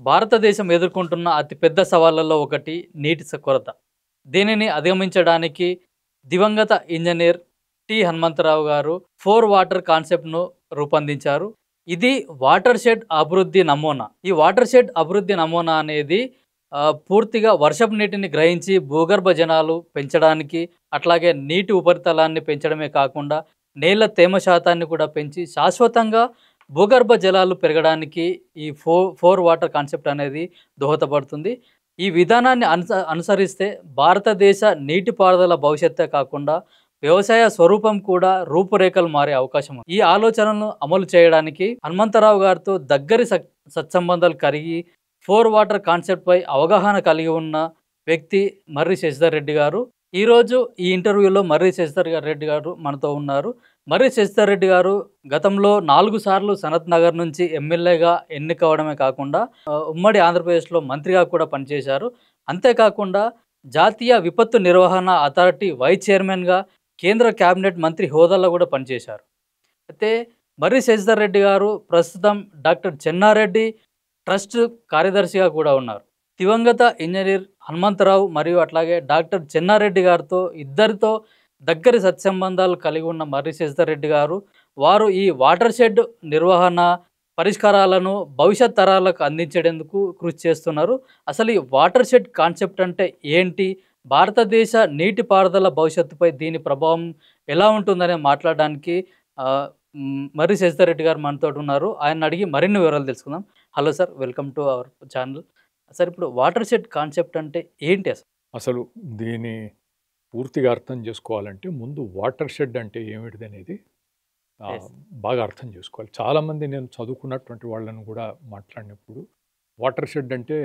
భారతదేశం ఎదుర్కొంటున్న అతిపెద్ద సవాళ్లలో ఒకటి కొరత. దీనిని అధిగమించడానికి దివంగత ఇంజనీర్ హనుమంతరావు గారు 4 వాటర్ కాన్సెప్ట్‌ను రూపొందించారు. ఇది వాటర్ షెడ్ అభివృద్ధి నమూనా. ఈ వాటర్ షెడ్ అభివృద్ధి నమూనా అనేది పూర్తిగా వర్షపు నీటిని గ్రహించి భూగర్భ జలాలు పెంచడానికి, అట్లాగే నీటి ఉపరితలాన్ని పెంచడమే కాకుండా నేల తేమ శాతాన్ని కూడా పెంచి శాశ్వతంగా భూగర్భ జలాలు పెరగడానికి ఈ 4 వాటర్ కాన్సెప్ట్ అనేది దోహదపడుతుంది. ఈ విధానాన్ని అనుసరిస్తే భారతదేశ నీటిపారుదల భవిష్యత్తే కాకుండా వ్యవసాయ స్వరూపం కూడా రూపురేఖలు మారే అవకాశం ఉంది. ఈ ఆలోచనలను అమలు చేయడానికి హనుమంతరావు గారితో దగ్గరి సత్సంబంధాలు కలిగి 4 వాటర్ కాన్సెప్ట్‌పై అవగాహన కలిగి ఉన్న వ్యక్తి మర్రి శశిధర్ రెడ్డి గారు. ఈరోజు ఈ ఇంటర్వ్యూలో మర్రి శశిధర్ రెడ్డి గారు మనతో ఉన్నారు. మర్రి శశిధర్ రెడ్డి గారు గతంలో 4 సార్లు సనత్ నగర్ నుంచి ఎమ్మెల్యేగా ఎన్నికవడమే కాకుండా ఉమ్మడి ఆంధ్రప్రదేశ్‌లో మంత్రిగా కూడా పనిచేశారు. అంతేకాకుండా జాతీయ విపత్తు నిర్వహణ అథారిటీ వైస్ చైర్మన్‌గా, కేంద్ర కేబినెట్ మంత్రి హోదాలో కూడా పనిచేశారు. అయితే మర్రి శశిధర్ రెడ్డి గారు ప్రస్తుతం డాక్టర్ చెన్నారెడ్డి ట్రస్ట్ కార్యదర్శిగా కూడా ఉన్నారు. దివంగత ఇంజనీర్ హనుమంతరావు మరియు అట్లాగే డాక్టర్ చెన్నారెడ్డి గారితో ఇద్దరితో దగ్గరి సత్సంబంధాలు కలిగి ఉన్న మర్రి శశిధర్ రెడ్డి గారు వారు ఈ వాటర్ షెడ్ నిర్వహణ పరిష్కారాలను భవిష్యత్ తరాలకు అందించేందుకు కృషి చేస్తున్నారు. అసలు ఈ వాటర్ షెడ్ కాన్సెప్ట్ అంటే ఏంటి, భారతదేశ నీటిపారుదల భవిష్యత్తుపై దీని ప్రభావం ఎలా ఉంటుందని మాట్లాడడానికి మర్రి శశిధర్ రెడ్డి గారు మనతో ఉన్నారు. ఆయన అడిగి మరిన్ని వివరాలు తెలుసుకుందాం. Hello sir, welcome to our channel. Sir, ఇప్పుడు వాటర్ షెడ్ కాన్సెప్ట్ అంటే ఏంటి అసలు? అసలు దీని పూర్తిగా అర్థం చేసుకోవాలంటే ముందు వాటర్ షెడ్ అంటే ఏమిటిది అనేది బాగా అర్థం చేసుకోవాలి. చాలామంది నేను చదువుకున్నటువంటి వాళ్ళని కూడా మాట్లాడినప్పుడు వాటర్ షెడ్ అంటే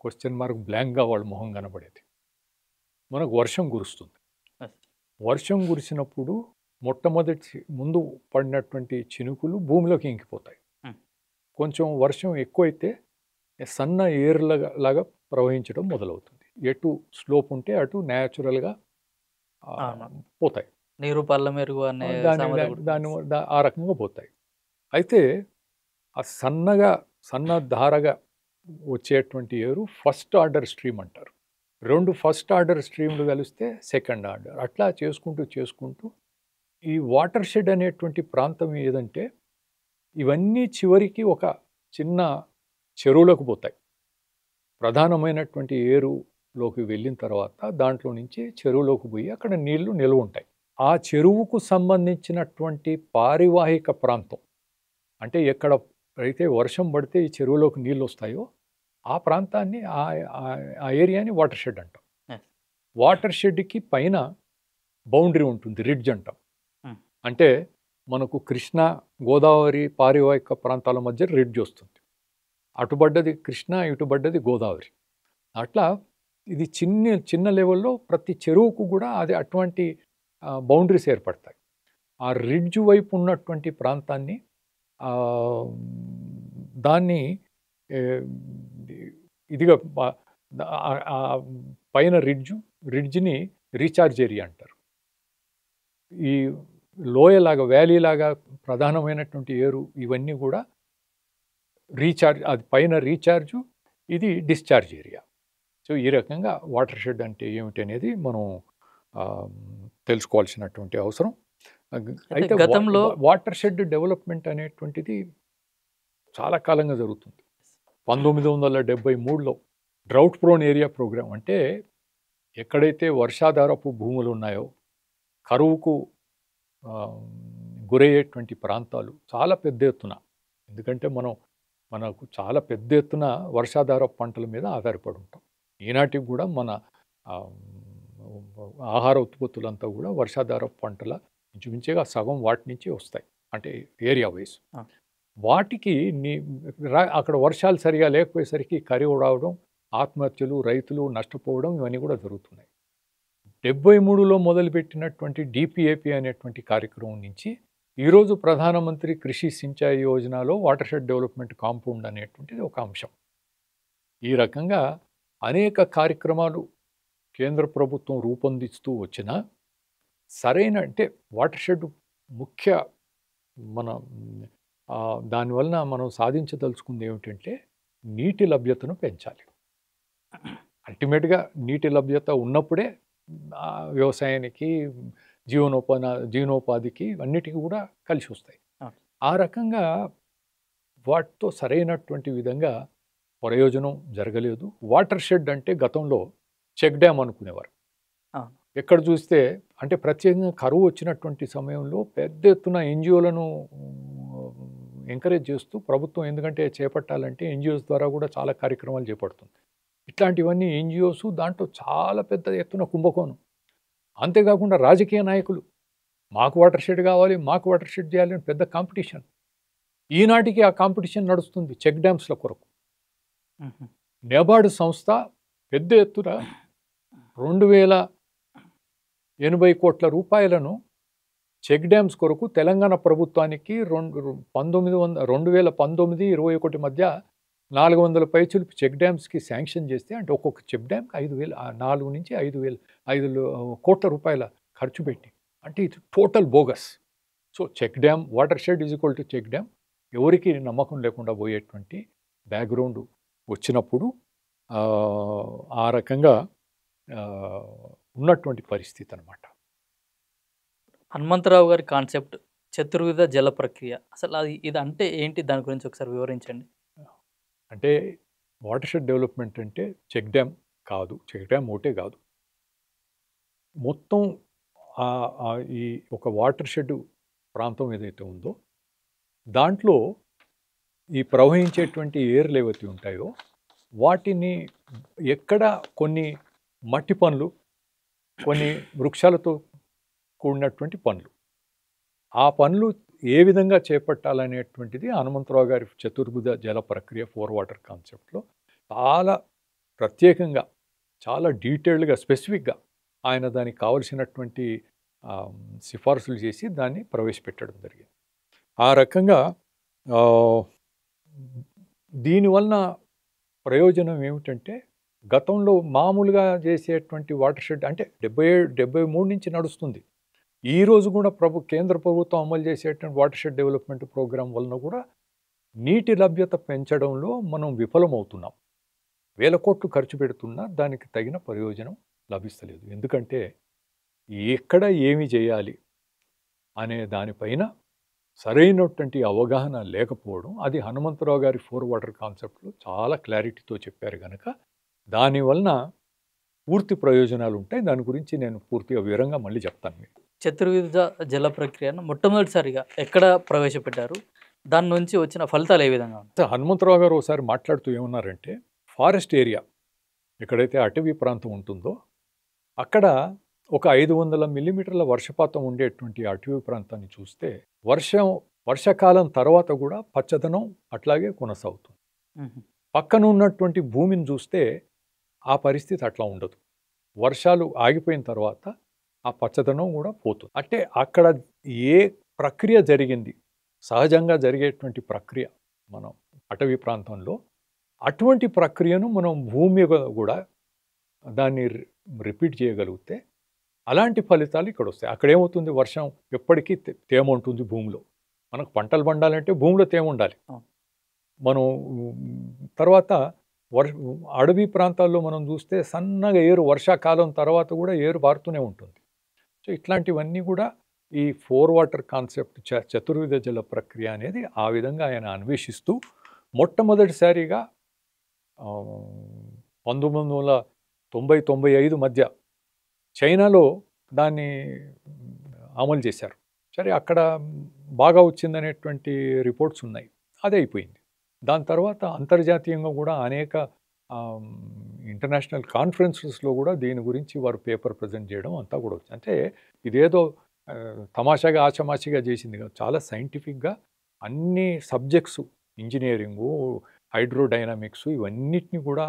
క్వశ్చన్ మార్క్ బ్లాంక్గా వాళ్ళ మొహం కనబడేది. మనకు వర్షం కురుస్తుంది. వర్షం కురిసినప్పుడు మొట్టమొదటి ముందు పడినటువంటి చినుకులు భూమిలోకి ఇంకిపోతాయి. కొంచెం వర్షం ఎక్కువైతే సన్న ఏర్లాగా ప్రవహించడం మొదలవుతుంది. ఎటు స్లోప్ ఉంటే అటు న్యాచురల్గా పోతాయి, నీరు పళ్ళ మెరుగు అనే దాని ఆ రకంగా పోతాయి. అయితే ఆ సన్న ధారగా వచ్చేటువంటి ఏరు ఫస్ట్ ఆర్డర్ స్ట్రీమ్ అంటారు. 2 ఫస్ట్ ఆర్డర్ స్ట్రీమ్లు కలిస్తే సెకండ్ ఆర్డర్, అట్లా చేసుకుంటూ ఈ వాటర్ షెడ్ అనేటువంటి ప్రాంతం ఏదంటే ఇవన్నీ చివరికి ఒక చిన్న చెరువులకు పోతాయి. ప్రధానమైనటువంటి ఏరులోకి వెళ్ళిన తర్వాత దాంట్లో నుంచి చెరువులోకి పోయి అక్కడ నీళ్లు నిల్వ ఉంటాయి. ఆ చెరువుకు సంబంధించినటువంటి పారివాహిక ప్రాంతం అంటే ఎక్కడ అయితే వర్షం పడితే ఈ చెరువులోకి నీళ్ళు వస్తాయో ఆ ప్రాంతాన్ని ఆ ఏరియాని వాటర్ షెడ్ అంటాం. వాటర్ షెడ్కి పైన బౌండరీ ఉంటుంది, రిడ్జ్ అంటాం. అంటే మనకు కృష్ణా గోదావరి పారివాహిక ప్రాంతాల మధ్య రిడ్జ్ వస్తుంది. అటుబడ్డది కృష్ణా, ఇటుబడ్డది గోదావరి. అట్లా ఇది చిన్న లెవెల్లో ప్రతి చెరువుకు కూడా అది అటువంటి బౌండరీస్ ఏర్పడతాయి. ఆ రిడ్జ్ వైపు ఉన్నటువంటి ప్రాంతాన్ని దాన్ని ఇదిగా పైన రిడ్జ్ని రీఛార్జ్ ఏరియా అంటారు. ఈ లోయలాగా వ్యాలీలాగా ప్రధానమైనటువంటి ఏరు ఇవన్నీ కూడా రీఛార్జ్, అది పైన రీఛార్జు, ఇది డిశ్చార్జ్ ఏరియా. సో ఈ రకంగా వాటర్ షెడ్ అంటే ఏమిటి అనేది మనం తెలుసుకోవాల్సినటువంటి అవసరం. అయితే గతంలో వాటర్ షెడ్ డెవలప్మెంట్ అనేటువంటిది చాలా కాలంగా జరుగుతుంది. 1973లో డ్రౌట్ ప్రోన్ ఏరియా ప్రోగ్రామ్ అంటే ఎక్కడైతే వర్షాధారపు భూములు ఉన్నాయో కరువుకు గురయ్యేటువంటి ప్రాంతాలు చాలా పెద్ద ఎత్తున, ఎందుకంటే మనకు చాలా పెద్ద ఎత్తున వర్షాధార పంటల మీద ఆధారపడి ఉంటాం. ఈనాటికి కూడా మన ఆహార ఉత్పత్తులంతా కూడా వర్షాధార పంటల ఇంచుమించుగా సగం వాటి నుంచి వస్తాయి, అంటే ఏరియా వైజ్. వాటికి అక్కడ వర్షాలు సరిగా లేకపోయేసరికి కరువు రావడం, ఆత్మహత్యలు, రైతులు నష్టపోవడం ఇవన్నీ కూడా జరుగుతున్నాయి. 73లో మొదలుపెట్టినటువంటి డిపిఏపి అనేటువంటి కార్యక్రమం నుంచి ఈరోజు ప్రధానమంత్రి కృషి సించాయి యోజనలో వాటర్ షెడ్ డెవలప్మెంట్ కాంపౌండ్ అనేటువంటిది ఒక అంశం. ఈ రకంగా అనేక కార్యక్రమాలు కేంద్ర ప్రభుత్వం రూపొందిస్తూ వచ్చిన సరైన అంటే వాటర్ షెడ్ ముఖ్య మన దానివలన మనం సాధించదలుచుకుంది ఏమిటంటే నీటి లభ్యతను పెంచాలి. అల్టిమేట్గా నీటి లభ్యత ఉన్నప్పుడే వ్యవసాయానికి జీవనోపాధికి అన్నిటికీ కూడా కలిసి వస్తాయి. ఆ రకంగా వాటితో సరైనటువంటి విధంగా ప్రయోజనం జరగలేదు. వాటర్ షెడ్ అంటే గతంలో చెక్ డ్యామ్ అనుకునేవారు. ఎక్కడ చూస్తే అంటే ప్రత్యేకంగా కరువు వచ్చినటువంటి సమయంలో పెద్ద ఎత్తున ఎన్జిఓలను ఎంకరేజ్ చేస్తూ ప్రభుత్వం ఎందుకంటే చేపట్టాలంటే ఎన్జిఓస్ ద్వారా కూడా చాలా కార్యక్రమాలు చేపడుతుంది. ఇట్లాంటివన్నీ ఎన్జిఓస్ దాంట్లో చాలా పెద్ద ఎత్తున కుంభకోణం. అంతేకాకుండా రాజకీయ నాయకులు మాకు వాటర్ షెడ్ కావాలి, మాకు వాటర్ షెడ్ చేయాలి అని పెద్ద కాంపిటీషన్. ఈనాటికి ఆ కాంపిటీషన్ నడుస్తుంది చెక్ డ్యామ్స్ల కొరకు. నెబార్డు సంస్థ పెద్ద ఎత్తున 2080 కోట్ల రూపాయలను చెక్ డ్యామ్స్ కొరకు తెలంగాణ ప్రభుత్వానికి 2019-21 మధ్య 400 పైచులు చెక్ డ్యామ్స్కి శాంక్షన్ చేస్తే అంటే ఒక్కొక్క చెక్ డ్యామ్కి 4 నుంచి 5 కోట్ల రూపాయల ఖర్చు పెట్టి అంటే ఇది total bogus. So check dam watershed is equal to check dam ఎవరికి నమ్మకం లేకుండా పోయేటువంటి బ్యాక్గ్రౌండ్ వచ్చినప్పుడు ఆ రకంగా ఉన్నటువంటి పరిస్థితి అన్నమాట. హనుమంతరావు గారి కాన్సెప్ట్ చతుర్విధ జల ప్రక్రియ అసలు ఇది అంటే ఏంటి? దాని గురించి ఒకసారి వివరించండి. అంటే వాటర్ షెడ్ డెవలప్మెంట్ అంటే చెక్ డ్యామ్ కాదు, చెక్ డ్యామ్ ఒకటే కాదు, మొత్తం ఈ ఒక వాటర్ షెడ్ ప్రాంతం ఏదైతే ఉందో దాంట్లో ఈ ప్రవహించేటువంటి ఏర్లు ఏవైతే ఉంటాయో వాటిని ఎక్కడ కొన్ని మట్టి పనులు, కొన్ని వృక్షాలతో కూడినటువంటి పనులు, ఆ పనులు ఏ విధంగా చేపట్టాలనేటువంటిది హనుమంతరావు గారి చతుర్భుజ జల ప్రక్రియ 4 వాటర్ కాన్సెప్ట్లో చాలా ప్రత్యేకంగా చాలా డీటెయిల్డ్గా స్పెసిఫిక్గా ఆయన దానికి కావలసినటువంటి సిఫార్సులు చేసి దాన్ని ప్రవేశపెట్టడం జరిగింది. ఆ రకంగా దీనివలన ప్రయోజనం ఏమిటంటే గతంలో మామూలుగా చేసేటువంటి వాటర్ షెడ్ అంటే 73 నుంచి నడుస్తుంది. ఈరోజు కూడా కేంద్ర ప్రభుత్వం అమలు చేసేటువంటి వాటర్ షెడ్ డెవలప్మెంట్ ప్రోగ్రాం వలన కూడా నీటి లభ్యత పెంచడంలో మనం విఫలమవుతున్నాం. 1000 కోట్లు ఖర్చు పెడుతున్నా దానికి తగిన ప్రయోజనం లభిస్తలేదు. ఎందుకంటే ఎక్కడ ఏమి చేయాలి అనే దానిపైన సరైనటువంటి అవగాహన లేకపోవడం. అది హనుమంతరావు గారి 4 వాటర్ కాన్సెప్ట్లో చాలా క్లారిటీతో చెప్పారు కనుక దానివలన పూర్తి ప్రయోజనాలు ఉంటాయి. దాని గురించి నేను పూర్తిగా వివరంగా మళ్ళీ చెప్తాను మీకు. చతుర్విధ జల ప్రక్రియను మొట్టమొదటిసారిగా ఎక్కడ ప్రవేశపెట్టారు? దాని నుంచి వచ్చిన ఫలితాలు ఏ విధంగా ఉన్నాయి? హనుమంతరావు గారు ఒకసారి మాట్లాడుతూ ఏమన్నారంటే ఫారెస్ట్ ఏరియా ఎక్కడైతే అటవీ ప్రాంతం ఉంటుందో అక్కడ ఒక 500 మిల్లీమీటర్ల వర్షపాతం ఉండేటువంటి అటవీ ప్రాంతాన్ని చూస్తే వర్షాకాలం తర్వాత కూడా పచ్చదనం అట్లాగే కొనసాగుతుంది. పక్కన ఉన్నటువంటి భూమిని చూస్తే ఆ పరిస్థితి అట్లా ఉండదు. వర్షాలు ఆగిపోయిన తర్వాత ఆ పచ్చదనం కూడా పోతుంది. అంటే అక్కడ ఏ ప్రక్రియ జరిగింది, సహజంగా జరిగేటువంటి ప్రక్రియ మనం అటవీ ప్రాంతంలో అటువంటి ప్రక్రియను మనం భూమి కూడా దాన్ని రిపీట్ చేయగలిగితే అలాంటి ఫలితాలు ఇక్కడ వస్తాయి. అక్కడ ఏమవుతుంది, వర్షం ఎప్పటికీ తేమ ఉంటుంది భూమిలో. మనకు పంటలు పండాలంటే భూమిలో తేమ ఉండాలి. మనం తర్వాత అడవి ప్రాంతాల్లో మనం చూస్తే సన్నగా ఏరు వర్షాకాలం తర్వాత కూడా ఏరు పారుతూనే ఉంటుంది. సో ఇట్లాంటివన్నీ కూడా ఈ 4 వాటర్ కాన్సెప్ట్ చతుర్విధ జల ప్రక్రియ అనేది ఆ విధంగా ఆయన అన్వేషిస్తూ మొట్టమొదటిసారిగా 1990-95 మధ్య చైనాలో దాన్ని అమలు చేశారు. సరే అక్కడ బాగా వచ్చిందనేటువంటి రిపోర్ట్స్ ఉన్నాయి, అదే అయిపోయింది. దాని తర్వాత అంతర్జాతీయంగా కూడా అనేక ఇంటర్నేషనల్ కాన్ఫరెన్సెస్లో కూడా దీని గురించి వారు పేపర్ ప్రజెంట్ చేయడం అంతా కూడా వచ్చింది. అంటే ఇదేదో తమాషాగా ఆచమాచిగా చేసింది కాదు, చాలా సైంటిఫిక్గా అన్ని సబ్జెక్ట్స్ ఇంజనీరింగు, హైడ్రోడైనమిక్స్ ఇవన్నిటిని కూడా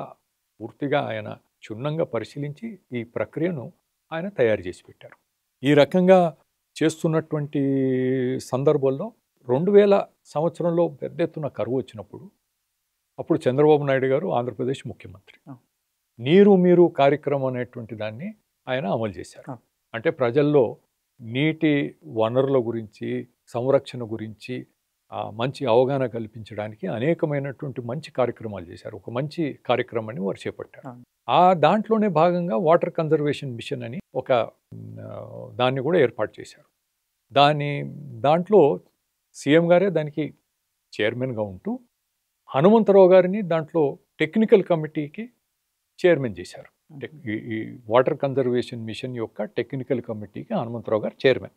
పూర్తిగా ఆయన క్షుణ్ణంగా పరిశీలించి ఈ ప్రక్రియను ఆయన తయారు చేసి పెట్టారు. ఈ రకంగా చేస్తున్నటువంటి సందర్భంలో 2000 సంవత్సరంలో పెద్ద ఎత్తున కరువు వచ్చినప్పుడు అప్పుడు చంద్రబాబు నాయుడు గారు ఆంధ్రప్రదేశ్ ముఖ్యమంత్రి నీరు మీరు కార్యక్రమం అనేటువంటి దాన్ని ఆయన అమలు చేశారు. అంటే ప్రజల్లో నీటి వనరుల గురించి, సంరక్షణ గురించి మంచి అవగాహన కల్పించడానికి అనేకమైనటువంటి మంచి కార్యక్రమాలు చేశారు. ఒక మంచి కార్యక్రమాన్ని వారు చేపట్టారు. దాంట్లోనే భాగంగా వాటర్ కన్జర్వేషన్ మిషన్ అని ఒక దాన్ని కూడా ఏర్పాటు చేశారు. దాంట్లో సీఎం గారే దానికి చైర్మన్గా ఉంటూ హనుమంతరావు గారిని దాంట్లో టెక్నికల్ కమిటీకి చైర్మన్ చేశారు. ఈ వాటర్ కన్జర్వేషన్ మిషన్ యొక్క టెక్నికల్ కమిటీకి హనుమంతరావు గారు చైర్మన్.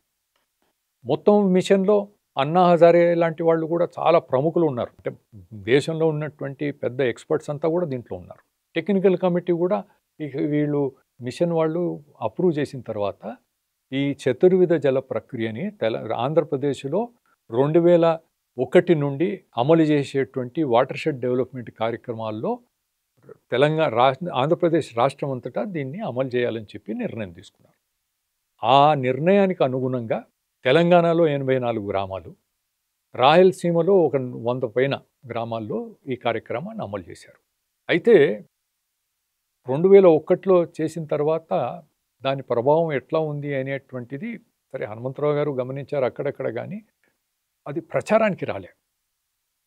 మొత్తం మిషన్లో అన్నా హజారే లాంటి వాళ్ళు కూడా చాలా ప్రముఖులు ఉన్నారు. అంటే దేశంలో ఉన్నటువంటి పెద్ద ఎక్స్పర్ట్స్ అంతా కూడా దీంట్లో ఉన్నారు. టెక్నికల్ కమిటీ కూడా వీళ్ళు మిషన్ వాళ్ళు అప్రూవ్ చేసిన తర్వాత ఈ చతుర్విధ జల ప్రక్రియని ఆంధ్రప్రదేశ్లో 2001 నుండి అమలు చేసేటువంటి వాటర్ షెడ్ డెవలప్మెంట్ కార్యక్రమాల్లో ఆంధ్రప్రదేశ్ రాష్ట్రం అంతటా దీన్ని అమలు చేయాలని చెప్పి నిర్ణయం తీసుకున్నారు. ఆ నిర్ణయానికి అనుగుణంగా తెలంగాణలో 84 గ్రామాలు, రాయలసీమలో ఒక 100 పైన గ్రామాల్లో ఈ కార్యక్రమాన్ని అమలు చేశారు. అయితే 2001లో చేసిన తర్వాత దాని ప్రభావం ఎట్లా ఉంది అనేటువంటిది సరే హనుమంతరావు గారు గమనించారు అక్కడక్కడ, కానీ అది ప్రచారానికి రాలే.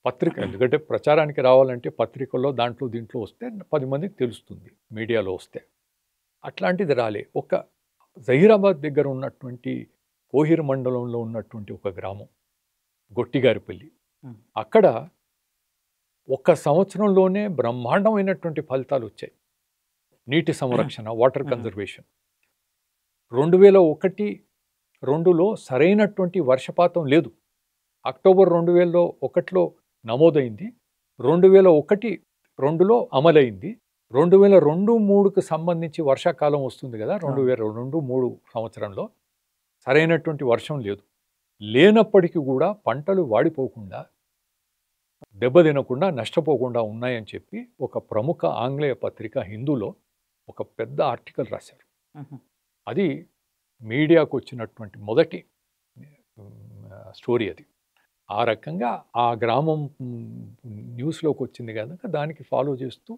పత్రిక ఎందుకంటే ప్రచారానికి రావాలంటే పత్రికల్లో దీంట్లో వస్తే 10 మందికి తెలుస్తుంది, మీడియాలో వస్తే. అట్లాంటిది రాలే. ఒక జహీరాబాద్ దగ్గర ఉన్నటువంటి కోహిర్ మండలంలో ఉన్నటువంటి ఒక గ్రామం గొట్టిగారిపల్లి, అక్కడ ఒక్క సంవత్సరంలోనే బ్రహ్మాండమైనటువంటి ఫలితాలు వచ్చాయి. నీటి సంరక్షణ, వాటర్ కన్జర్వేషన్. 2001-2లో సరైనటువంటి వర్షపాతం లేదు. అక్టోబర్ 2001లో నమోదైంది, 2001-2లో అమలైంది. 2002-3కు సంబంధించి వర్షాకాలం వస్తుంది కదా, 2002-3 సంవత్సరంలో సరైనటువంటి వర్షం లేదు. లేనప్పటికీ కూడా పంటలు వాడిపోకుండా, దెబ్బతినకుండా, నష్టపోకుండా ఉన్నాయని చెప్పి ఒక ప్రముఖ ఆంగ్లేయ పత్రిక హిందూలో ఒక పెద్ద ఆర్టికల్ రాశారు. అది మీడియాకు వచ్చినటువంటి మొదటి స్టోరీ అది. ఆ రకంగా ఆ గ్రామం న్యూస్లోకి వచ్చింది కనుక దానికి ఫాలో చేస్తూ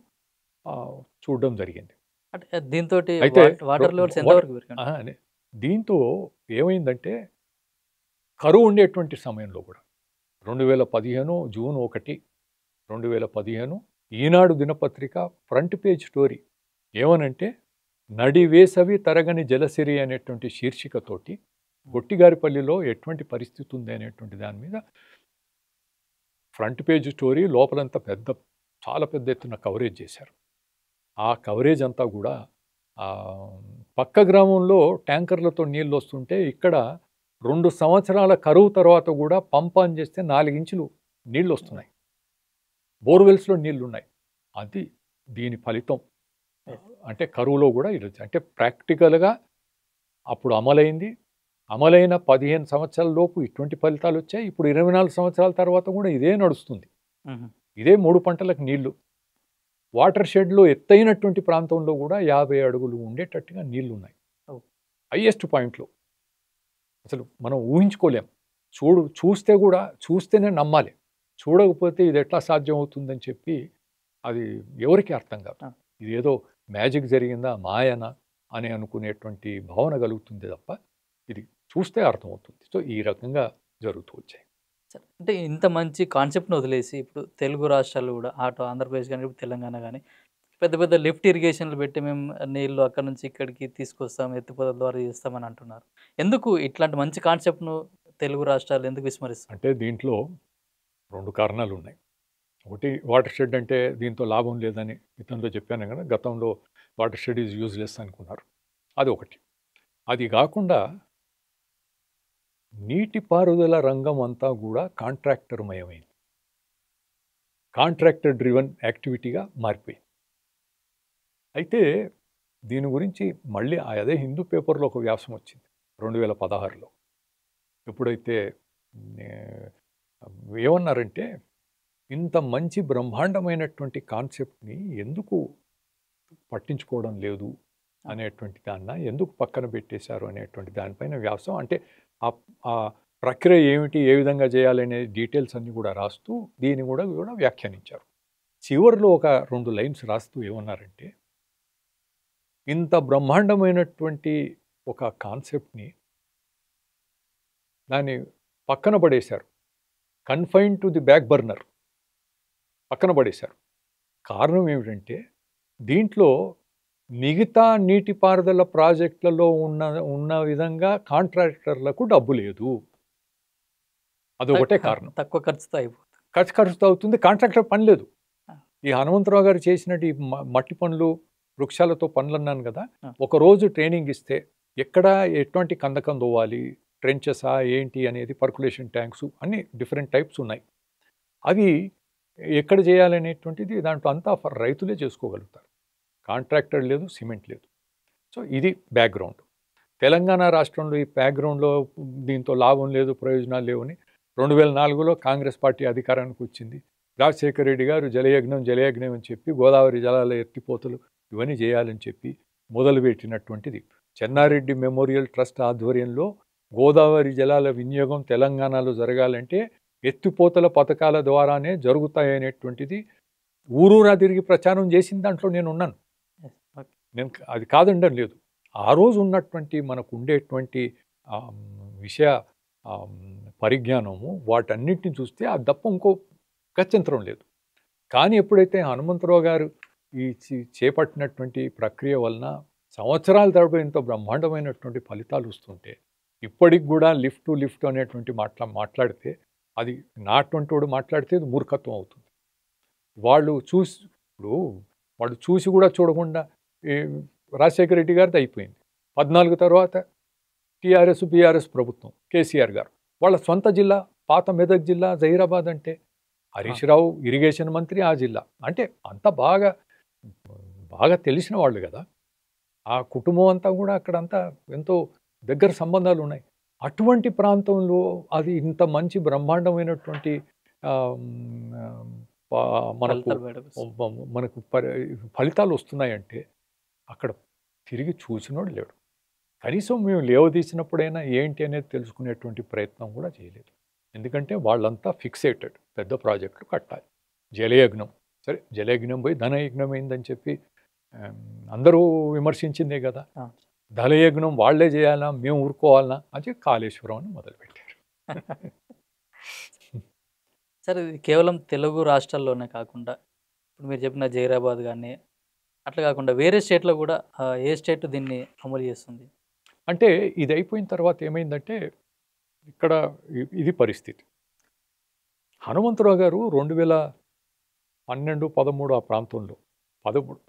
చూడడం జరిగింది. దీంతో ఏమైందంటే కరువు ఉండేటువంటి సమయంలో కూడా 2015 జూన్ 1, 2015 ఈనాడు దినపత్రిక ఫ్రంట్ పేజ్ స్టోరీ ఏమనంటే నడివేసవి తరగని జలసిరి అనేటువంటి శీర్షికతోటి గొట్టిగారిపల్లిలో ఎటువంటి పరిస్థితి ఉంది అనేటువంటి దాని మీద ఫ్రంట్ పేజ్ స్టోరీ, లోపలంతా చాలా పెద్ద ఎత్తున కవరేజ్ చేశారు. ఆ కవరేజ్ అంతా కూడా పక్క గ్రామంలో ట్యాంకర్లతో నీళ్ళు వస్తుంటే ఇక్కడ 2 సంవత్సరాల కరువు తర్వాత కూడా పంప్ ఆన్ చేస్తే 4 ఇంచులు నీళ్ళు వస్తున్నాయి, బోర్వెల్స్లో నీళ్ళు ఉన్నాయి. అది దీని ఫలితం. అంటే కరువులో కూడా ఈరోజు అంటే ప్రాక్టికల్గా అప్పుడు అమలైన 15 సంవత్సరాల లోపు ఇటువంటి ఫలితాలు వచ్చాయి. ఇప్పుడు 24 సంవత్సరాల తర్వాత కూడా ఇదే నడుస్తుంది. ఇదే 3 పంటలకు నీళ్లు. వాటర్ షెడ్లో ఎత్తైనటువంటి ప్రాంతంలో కూడా 50 అడుగులు ఉండేటట్టుగా నీళ్లు ఉన్నాయి. హైయెస్ట్ పాయింట్లో అసలు మనం ఊహించుకోలేం. చూస్తేనే నమ్మాలి, చూడకపోతే ఇది ఎట్లా సాధ్యం అవుతుందని చెప్పి అది ఎవరికి అర్థం కాదు. ఇదేదో మ్యాజిక్ జరిగిందా, మాయనా అని అనుకునేటువంటి భావన కలుగుతుంది తప్ప ఇది చూస్తే అర్థమవుతుంది. సో ఈ రకంగా జరుగుతూ వచ్చాయి. అంటే ఇంత మంచి కాన్సెప్ట్ని వదిలేసి ఇప్పుడు తెలుగు రాష్ట్రాలు కూడా అటు ఆంధ్రప్రదేశ్ కానీ తెలంగాణ కానీ పెద్ద పెద్ద లిఫ్ట్ ఇరిగేషన్లు పెట్టి మేము నీళ్ళు అక్కడ నుంచి ఇక్కడికి తీసుకొస్తాం, ఎత్తిపోతల ద్వారా చేస్తామని అంటున్నారు. ఎందుకు ఇట్లాంటి మంచి కాన్సెప్ట్ను తెలుగు రాష్ట్రాలు ఎందుకు విస్మరిస్తాయి? అంటే దీంట్లో 2 కారణాలు ఉన్నాయి. ఒకటి, వాటర్ షెడ్ అంటే దీంతో లాభం లేదని గతంలో చెప్పాను కదా, గతంలో వాటర్ షెడ్ ఈజ్ యూజ్లెస్ అనుకున్నారు. అది ఒకటి. అది కాకుండా నీటిపారుదల రంగం అంతా కూడా కాంట్రాక్టర్మయమైంది, కాంట్రాక్టర్ డ్రివన్ యాక్టివిటీగా మారిపోయింది. అయితే దీని గురించి మళ్ళీ అదే హిందూ పేపర్లో ఒక వ్యాసం వచ్చింది 2016లో. ఎప్పుడైతే ఏమన్నారంటే ఇంత మంచి బ్రహ్మాండమైనటువంటి కాన్సెప్ట్ని ఎందుకు పట్టించుకోవడం లేదు అనేటువంటి ఎందుకు పక్కన పెట్టేశారు అనేటువంటి దానిపైన వ్యాసం. అంటే ఆ ప్రక్రియ ఏమిటి, ఏ విధంగా చేయాలనే డీటెయిల్స్ అన్నీ కూడా రాస్తూ దీన్ని కూడా వ్యాఖ్యానించారు. చివరిలో ఒక 2 లైన్స్ రాస్తూ ఏమన్నారంటే ఇంత బ్రహ్మాండమైనటువంటి ఒక కాన్సెప్ట్ని దాన్ని పక్కన పడేశారు. Confine to the back burner, పక్కన పడేశారు. కారణం ఏమిటంటే దీంట్లో మిగతా నీటిపారుదల ప్రాజెక్టులలో ఉన్న విధంగా కాంట్రాక్టర్లకు డబ్బు లేదు. అదొకటే కారణం. తక్కువ ఖర్చుతో అయిపోతుంది. ఖర్చుతో అవుతుంది, కాంట్రాక్టర్ పని లేదు. ఈ హనుమంతరావు గారు చేసినట్టు ఈ మట్టి పనులు, వృక్షాలతో పనులు అన్నాను కదా, ఒకరోజు ట్రైనింగ్ ఇస్తే ఎక్కడ ఎటువంటి కందకం తోవాలి, ట్రెంచెసా ఏంటి అనేది, పర్కులేషన్ ట్యాంక్స్ అన్ని డిఫరెంట్ టైప్స్ ఉన్నాయి. అవి ఎక్కడ చేయాలనేటువంటిది దాంట్లో అంతా రైతులే చేసుకోగలుగుతారు. కాంట్రాక్టర్ లేదు, సిమెంట్ లేదు. సో ఇది బ్యాక్గ్రౌండ్. తెలంగాణ రాష్ట్రంలో ఈ బ్యాక్గ్రౌండ్లో దీంతో లాభం లేదు, ప్రయోజనాలు లేవని 2004లో కాంగ్రెస్ పార్టీ అధికారానికి వచ్చింది. రాజశేఖర రెడ్డి గారు జలయజ్ఞం అని చెప్పి గోదావరి జలాల ఎత్తిపోతలు ఇవన్నీ చేయాలని చెప్పి మొదలుపెట్టినటువంటిది. చెన్నారెడ్డి మెమోరియల్ ట్రస్ట్ ఆధ్వర్యంలో గోదావరి జలాల వినియోగం తెలంగాణలో జరగాలంటే ఎత్తిపోతల పథకాల ద్వారానే జరుగుతాయనేటువంటిది ఊరూరా తిరిగి ప్రచారం చేసిన దాంట్లో నేను ఉన్నాను. నేను అది కాదండం లేదు. ఆ రోజు ఉన్నటువంటి మనకు ఉండేటువంటి విషయ పరిజ్ఞానము వాటన్నిటిని చూస్తే అది తప్ప ఇంకో గత్యంతరం లేదు. కానీ ఎప్పుడైతే హనుమంతరావు గారు ఈ చేపట్టినటువంటి ప్రక్రియ వలన సంవత్సరాల తరబడి ఎంతో బ్రహ్మాండమైనటువంటి ఫలితాలు వస్తుంటే, ఇప్పటికి కూడా లిఫ్ట్ అనేటువంటి మాట్లాడితే అది నాటువంటి వాడు మాట్లాడితే అది మూర్ఖత్వం అవుతుంది. వాళ్ళు చూసి కూడా చూడకుండా రాజశేఖర రెడ్డి గారిది అయిపోయింది. 14 తర్వాత టీఆర్ఎస్ బీఆర్ఎస్ ప్రభుత్వం, కేసీఆర్ గారు వాళ్ళ సొంత జిల్లా పాత మెదక్ జిల్లా జహీరాబాద్ అంటే హరీష్ రావు ఇరిగేషన్ మంత్రి ఆ జిల్లా అంటే అంత బాగా తెలిసిన వాళ్ళు కదా. ఆ కుటుంబం అంతా కూడా అక్కడంతా ఎంతో దగ్గర సంబంధాలు ఉన్నాయి. అటువంటి ప్రాంతంలో అది ఇంత మంచి బ్రహ్మాండమైనటువంటి మనకు ఫలితాలు వస్తున్నాయంటే అక్కడ తిరిగి చూసినోడు లేడు. కనీసం మేము లేవదీసినప్పుడైనా ఏంటి అనేది తెలుసుకునేటువంటి ప్రయత్నం కూడా చేయలేదు. ఎందుకంటే వాళ్ళంతా ఫిక్సేటెడ్, పెద్ద ప్రాజెక్టులు కట్టాలి. జలయజ్ఞం, సరే జలయజ్ఞం పోయి ధనయజ్ఞం అయిందని చెప్పి అందరూ విమర్శించిందే కదా. ధనయజ్ఞం వాళ్లే చేయాలా, మేము ఊరుకోవాలనా అని కాళేశ్వరం అని మొదలుపెట్టారు. సరే, ఇది కేవలం తెలుగు రాష్ట్రాల్లోనే కాకుండా ఇప్పుడు మీరు చెప్పిన జైరాబాద్ కానీ అట్లా కాకుండా వేరే స్టేట్లో కూడా ఏ స్టేట్ దీన్ని అమలు చేస్తుంది? అంటే ఇది అయిపోయిన తర్వాత ఏమైందంటే ఇక్కడ ఇది పరిస్థితి. హనుమంతరావు గారు 2012-13 ఆ ప్రాంతంలో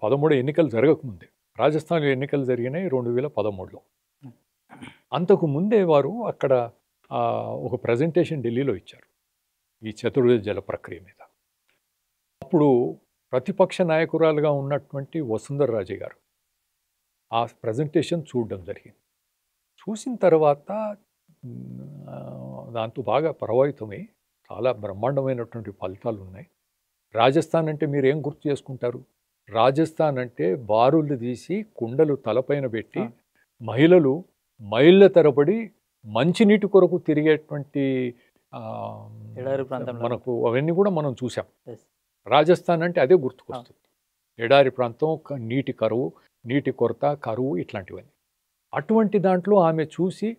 13 ఎన్నికలు జరగకముందే, రాజస్థాన్లో ఎన్నికలు జరిగినాయి 2013లో. అంతకు ముందే వారు అక్కడ ఒక ప్రజెంటేషన్ ఢిల్లీలో ఇచ్చారు ఈ చతుర్వేద జల ప్రక్రియ మీద. అప్పుడు ప్రతిపక్ష నాయకురాలుగా ఉన్నటువంటి వసుంధర రాజే గారు ఆ ప్రజెంటేషన్ చూడడం జరిగింది. చూసిన తర్వాత దాంతో బాగా ప్రభావితమై చాలా బ్రహ్మాండమైనటువంటి ఫలితాలు ఉన్నాయి. రాజస్థాన్ అంటే మీరు ఏం గుర్తు చేసుకుంటారు? రాజస్థాన్ అంటే బారులు తీసి కుండలు తలపైన పెట్టి మహిళలు మైళ్ళ తరబడి మంచినీటి కొరకు తిరిగేటువంటి మనకు అవన్నీ కూడా మనం చూసాం. రాజస్థాన్ అంటే అదే గుర్తుకొస్తుంది. ఎడారి ప్రాంతం, నీటి కరువు, నీటి కొరత, కరువు ఇట్లాంటివన్నీ. అటువంటి దాంట్లో ఆమె చూసి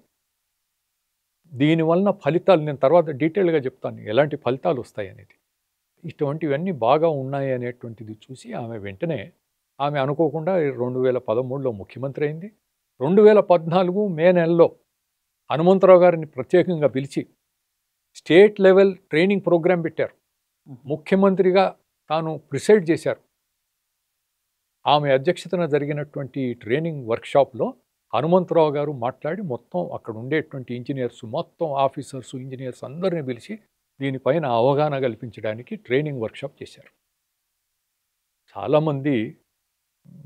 దీనివలన ఫలితాలు నేను తర్వాత డీటెయిల్గా చెప్తాను ఎలాంటి ఫలితాలు వస్తాయి అనేది. ఇటువంటివన్నీ బాగా ఉన్నాయి అనేటువంటిది చూసి ఆమె వెంటనే ఆమె అనుకోకుండా 2013లో ముఖ్యమంత్రి అయింది. 2014 మే నెలలో హనుమంతరావు గారిని ప్రత్యేకంగా పిలిచి స్టేట్ లెవెల్ ట్రైనింగ్ ప్రోగ్రాం పెట్టారు. ముఖ్యమంత్రిగా తాను ప్రిసైడ్ చేశారు. ఆమె అధ్యక్షతన జరిగినటువంటి ట్రైనింగ్ వర్క్షాప్లో హనుమంతరావు గారు మాట్లాడి మొత్తం అక్కడ ఉండేటువంటి ఇంజనీర్స్, మొత్తం ఆఫీసర్స్, ఇంజనీర్స్ అందరినీ పిలిచి దీనిపైన అవగాహన కల్పించడానికి ట్రైనింగ్ వర్క్షాప్ చేశారు. చాలామంది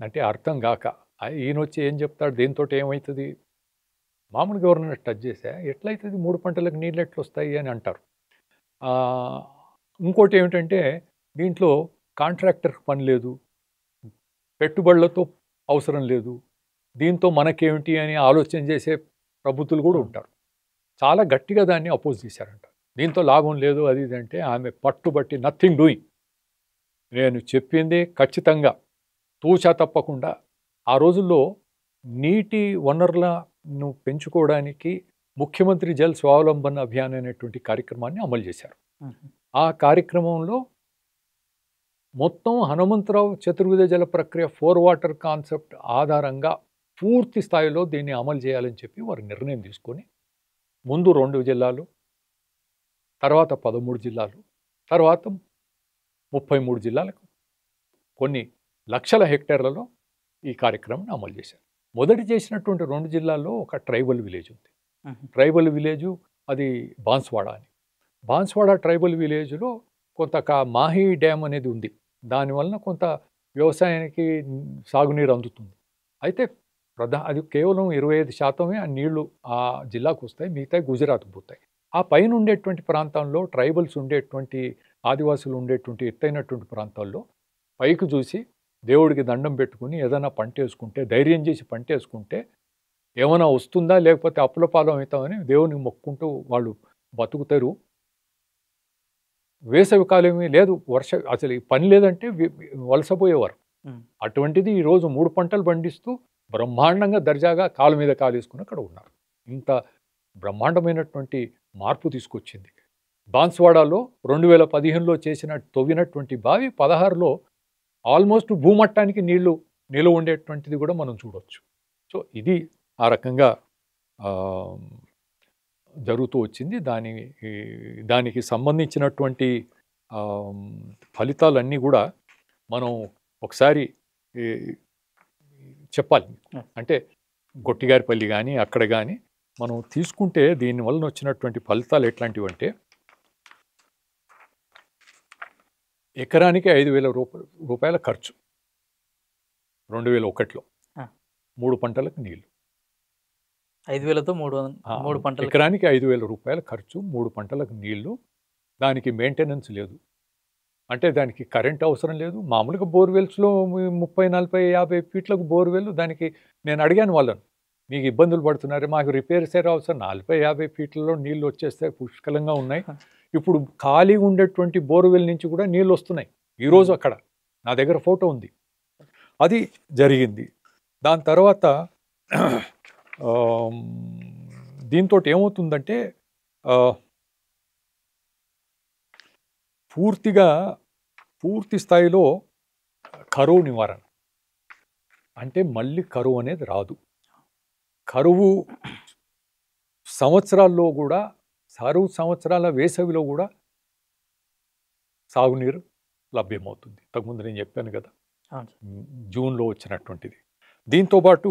అంటే అర్థం కాక ఈయన వచ్చి ఏం చెప్తాడు, దేంతో ఏమవుతుంది, మామూలుగా ఎవరైనా టచ్ చేసా ఎట్లయితుంది, 3 పంటలకు నీళ్ళు ఎట్లా వస్తాయి అని అంటారు. ఇంకోటి ఏమిటంటే దీంట్లో కాంట్రాక్టర్కి పని లేదు, పెట్టుబడులతో అవసరం లేదు, దీంతో మనకేమిటి అని ఆలోచన చేసే ప్రభుత్వాలు కూడా ఉంటారు. చాలా గట్టిగా దాన్ని అపోజ్ చేశారంట. దీంతో లాభం లేదు అది ఇది అంటే ఆమె పట్టుబట్టి నథింగ్ డూయింగ్, నేను చెప్పింది ఖచ్చితంగా తూచా తప్పకుండా. ఆ రోజుల్లో నీటి వనరులను పెంచుకోవడానికి ముఖ్యమంత్రి జల్ స్వావలంబన అభియాన్ అనేటువంటి కార్యక్రమాన్ని అమలు చేశారు. ఆ కార్యక్రమంలో మొత్తం హనుమంతరావు చతుర్విధ జల ప్రక్రియ 4 వాటర్ కాన్సెప్ట్ ఆధారంగా పూర్తి స్థాయిలో దీన్ని అమలు చేయాలని చెప్పి వారు నిర్ణయం తీసుకొని ముందు 2 జిల్లాలు, తర్వాత 13 జిల్లాలు, తర్వాత 33 జిల్లాలకు కొన్ని లక్షల హెక్టార్లలో ఈ కార్యక్రమాన్ని అమలు చేశారు. మొదటి చేసినటువంటి 2 జిల్లాల్లో ఒక ట్రైబల్ విలేజ్ ఉంది. ట్రైబల్ విలేజు అది బాన్స్వాడ అని. బాన్స్వాడ ట్రైబల్ విలేజ్లో కొంత మాహి డ్యామ్ అనేది ఉంది. దానివలన కొంత వ్యవసాయానికి సాగునీరు అందుతుంది. అయితే అది కేవలం 25% ఆ నీళ్లు ఆ జిల్లాకు వస్తాయి, మిగతా గుజరాత్కు పోతాయి. ఆ పైన ఉండేటువంటి ప్రాంతంలో ట్రైబల్స్ ఉండేటువంటి ఆదివాసులు ఉండేటువంటి ఎత్తైనటువంటి ప్రాంతాల్లో పైకి చూసి దేవుడికి దండం పెట్టుకుని ఏదైనా పంట వేసుకుంటే, ధైర్యం చేసి పంట వేసుకుంటే ఏమైనా వస్తుందా లేకపోతే అప్పుల పాలం అవుతామని దేవుని మొక్కుంటూ వాళ్ళు బతుకుతారు. వేసవి కాలమే లేదు, అసలు ఈ పని లేదంటే వలసపోయేవారు. అటువంటిది ఈరోజు 3 పంటలు పండిస్తూ బ్రహ్మాండంగా దర్జాగా కాలు మీద కాలు వేసుకుని అక్కడ ఉన్నారు. ఇంత బ్రహ్మాండమైనటువంటి మార్పు తీసుకొచ్చింది. బాన్స్వాడలో 2015లో తవ్వినటువంటి బావి 16లో ఆల్మోస్ట్ భూమట్టానికి నీళ్లు నిలువ ఉండేటువంటిది కూడా మనం చూడవచ్చు. సో ఇది ఆ రకంగా జరుగుతూ వచ్చింది. దానికి సంబంధించినటువంటి ఫలితాలన్నీ కూడా మనం ఒకసారి చెప్పాలి. అంటే గొట్టిగారిపల్లి కానీ అక్కడ కానీ మనం తీసుకుంటే దీనివల్ల వచ్చినటువంటి ఫలితాలు ఎట్లాంటివి అంటే, ఎకరానికి 5,000 రూపాయల ఖర్చు 2001లో 3 పంటలకు నీళ్లు. 5,000తో 3 పంటలు. ఎకరానికి 5,000 రూపాయల ఖర్చు, 3 పంటలకు నీళ్లు. దానికి మెయింటెనెన్స్ లేదు, అంటే దానికి కరెంట్ అవసరం లేదు. మామూలుగా బోర్వెల్స్లో 30, 40, 50 ఫీట్లకు బోర్వెల్. దానికి నేను అడిగాను వాళ్ళను, మీకు ఇబ్బందులు పడుతున్నారు, మాకు రిపేర్స్ అవసరం, 40, 50 ఫీట్లలో నీళ్ళు వచ్చేస్తే పుష్కలంగా ఉన్నాయి. ఇప్పుడు ఖాళీగా ఉండేటువంటి బోర్వెల్ నుంచి కూడా నీళ్ళు వస్తున్నాయి ఈరోజు. అక్కడ నా దగ్గర ఫోటో ఉంది. అది జరిగింది. దాని తర్వాత దీంతో ఏమవుతుందంటే పూర్తి స్థాయిలో కరువు నివారణ. అంటే మళ్ళీ కరువు అనేది రాదు. కరువు సంవత్సరాల్లో కూడా, సంవత్సరాల వేసవిలో కూడా సాగునీరు లభ్యమవుతుంది. ఇంతకుముందు నేను చెప్పాను కదా, జూన్లో వచ్చినటువంటిది. దీంతోపాటు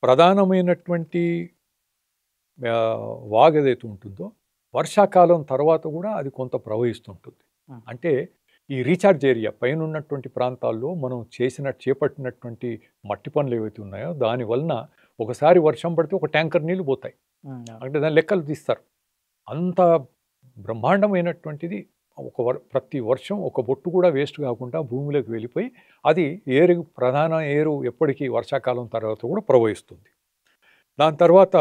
ప్రధానమైనటువంటి వాగు ఏదైతే ఉంటుందో వర్షాకాలం తర్వాత కూడా అది కొంత ప్రవహిస్తుంటుంది. అంటే ఈ రీఛార్జ్ ఏరియా పైన ఉన్నటువంటి ప్రాంతాల్లో మనం చేపట్టినటువంటి మట్టి పనులు ఏవైతే ఉన్నాయో దానివలన ఒకసారి వర్షం పడితే ఒక ట్యాంకర్ నీళ్ళు పోతాయి. అంటే దాని లెక్కలు తీస్తారు. అంత బ్రహ్మాండమైనటువంటిది. ప్రతి వర్షం ఒక బొట్టు కూడా వేస్ట్ కాకుండా భూమిలోకి వెళ్ళిపోయి అది ప్రధాన ఏరు ఎప్పటికీ వర్షాకాలం తర్వాత కూడా ప్రవహిస్తుంది. దాని తర్వాత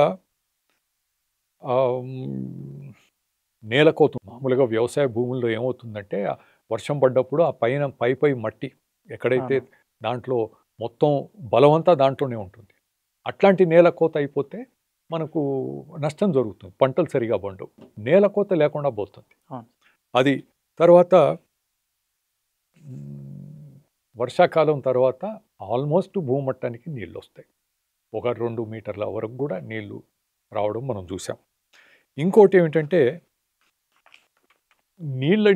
నేలకోత. మామూలుగా వ్యవసాయ భూముల్లో ఏమవుతుందంటే వర్షం పడ్డప్పుడు ఆ పై మట్టి ఎక్కడైతే దాంట్లో మొత్తం బలమంతా దాంట్లోనే ఉంటుంది. అట్లాంటి నేలకోత అయిపోతే మనకు నష్టం జరుగుతుంది, పంటలు సరిగా పండవు, నేలకోత లేకుండా పోతుంది. అది తర్వాత వర్షాకాలం తర్వాత ఆల్మోస్ట్ భూమట్టానికి నీళ్ళు వస్తాయి. 1-2 మీటర్ల వరకు కూడా నీళ్లు రావడం మనం చూసాం. ఇంకోటి ఏమిటంటే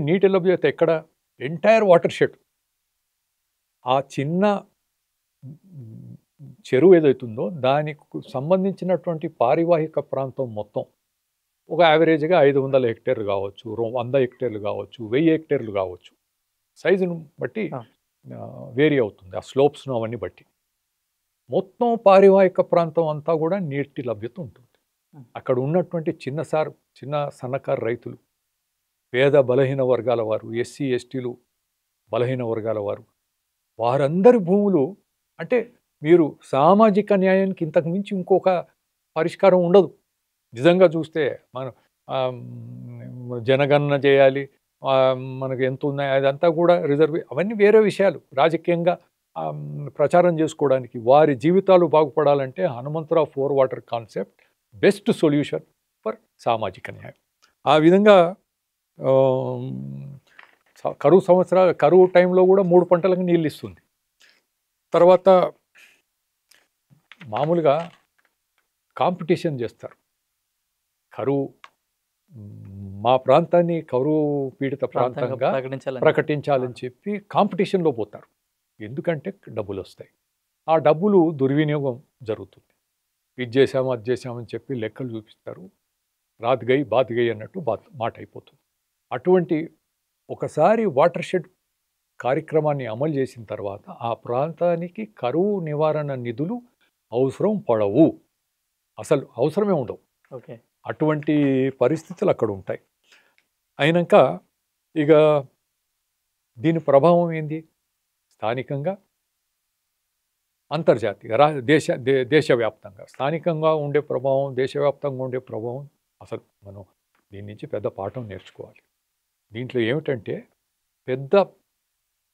నీటి లభ్యత ఎక్కడ? Entire water shed. ఆ చిన్న చెరువు ఏదైతుందో దానికి సంబంధించినటువంటి పారివాహిక ప్రాంతం మొత్తం ఒక యావరేజ్గా 500 హెక్టేర్లు కావచ్చు, 100 హెక్టేర్లు కావచ్చు, 1000 హెక్టేర్లు కావచ్చు. సైజును బట్టి వేరీ అవుతుంది, ఆ స్లోప్స్ను అవన్నీ బట్టి. మొత్తం పారివాహిక ప్రాంతం అంతా కూడా నీటి లభ్యత ఉంటుంది. అక్కడ ఉన్నటువంటి చిన్న సన్నకారు రైతులు, పేద బలహీన వర్గాల వారు, ఎస్సీ ఎస్టీలు, బలహీన వర్గాల వారు, వారందరి భూములు. అంటే మీరు సామాజిక న్యాయానికి ఇంతకు మించి ఇంకొక పరిష్కారం ఉండదు. నిజంగా చూస్తే మనం జనగణన చేయాలి, మనకు ఎంత ఉన్నాయి అదంతా కూడా అవన్నీ వేరే విషయాలు. రాజకీయంగా ప్రచారం చేసుకోవడానికి, వారి జీవితాలు బాగుపడాలంటే Hanumantharao 4 water concept best solution for సామాజిక న్యాయం. ఆ విధంగా కరువు టైంలో కూడా 3 పంటలకు నీళ్ళు ఇస్తుంది. తర్వాత మామూలుగా కాంపిటీషన్ చేస్తారు. కరువు మా ప్రాంతాన్ని కరువు పీడిత ప్రాంతంగా ప్రకటించాలని చెప్పి కాంపిటీషన్లో పోతారు. ఎందుకంటే డబ్బులు వస్తాయి. ఆ డబ్బులు దుర్వినియోగం జరుగుతుంది. ఇది చేసాము అది చేసామని చెప్పి లెక్కలు చూపిస్తారు. రాత్గై బాత్గై అన్నట్టు మాట అయిపోతుంది. అటువంటి ఒకసారి వాటర్ షెడ్ కార్యక్రమాన్ని అమలు చేసిన తర్వాత ఆ ప్రాంతానికి కరువు నివారణ నిధులు అవసరం పడవు, అసలు అవసరమే ఉండవు. ఓకే, అటువంటి పరిస్థితులు అక్కడ ఉంటాయి. అయినాక ఇక దీని ప్రభావం ఏంది? స్థానికంగా, అంతర్జాతీయ, దేశవ్యాప్తంగా. స్థానికంగా ఉండే ప్రభావం, దేశవ్యాప్తంగా ఉండే ప్రభావం అసలు మనం దీని నుంచి పెద్ద పాఠం నేర్చుకోవాలి. దీంట్లో ఏమిటంటే పెద్ద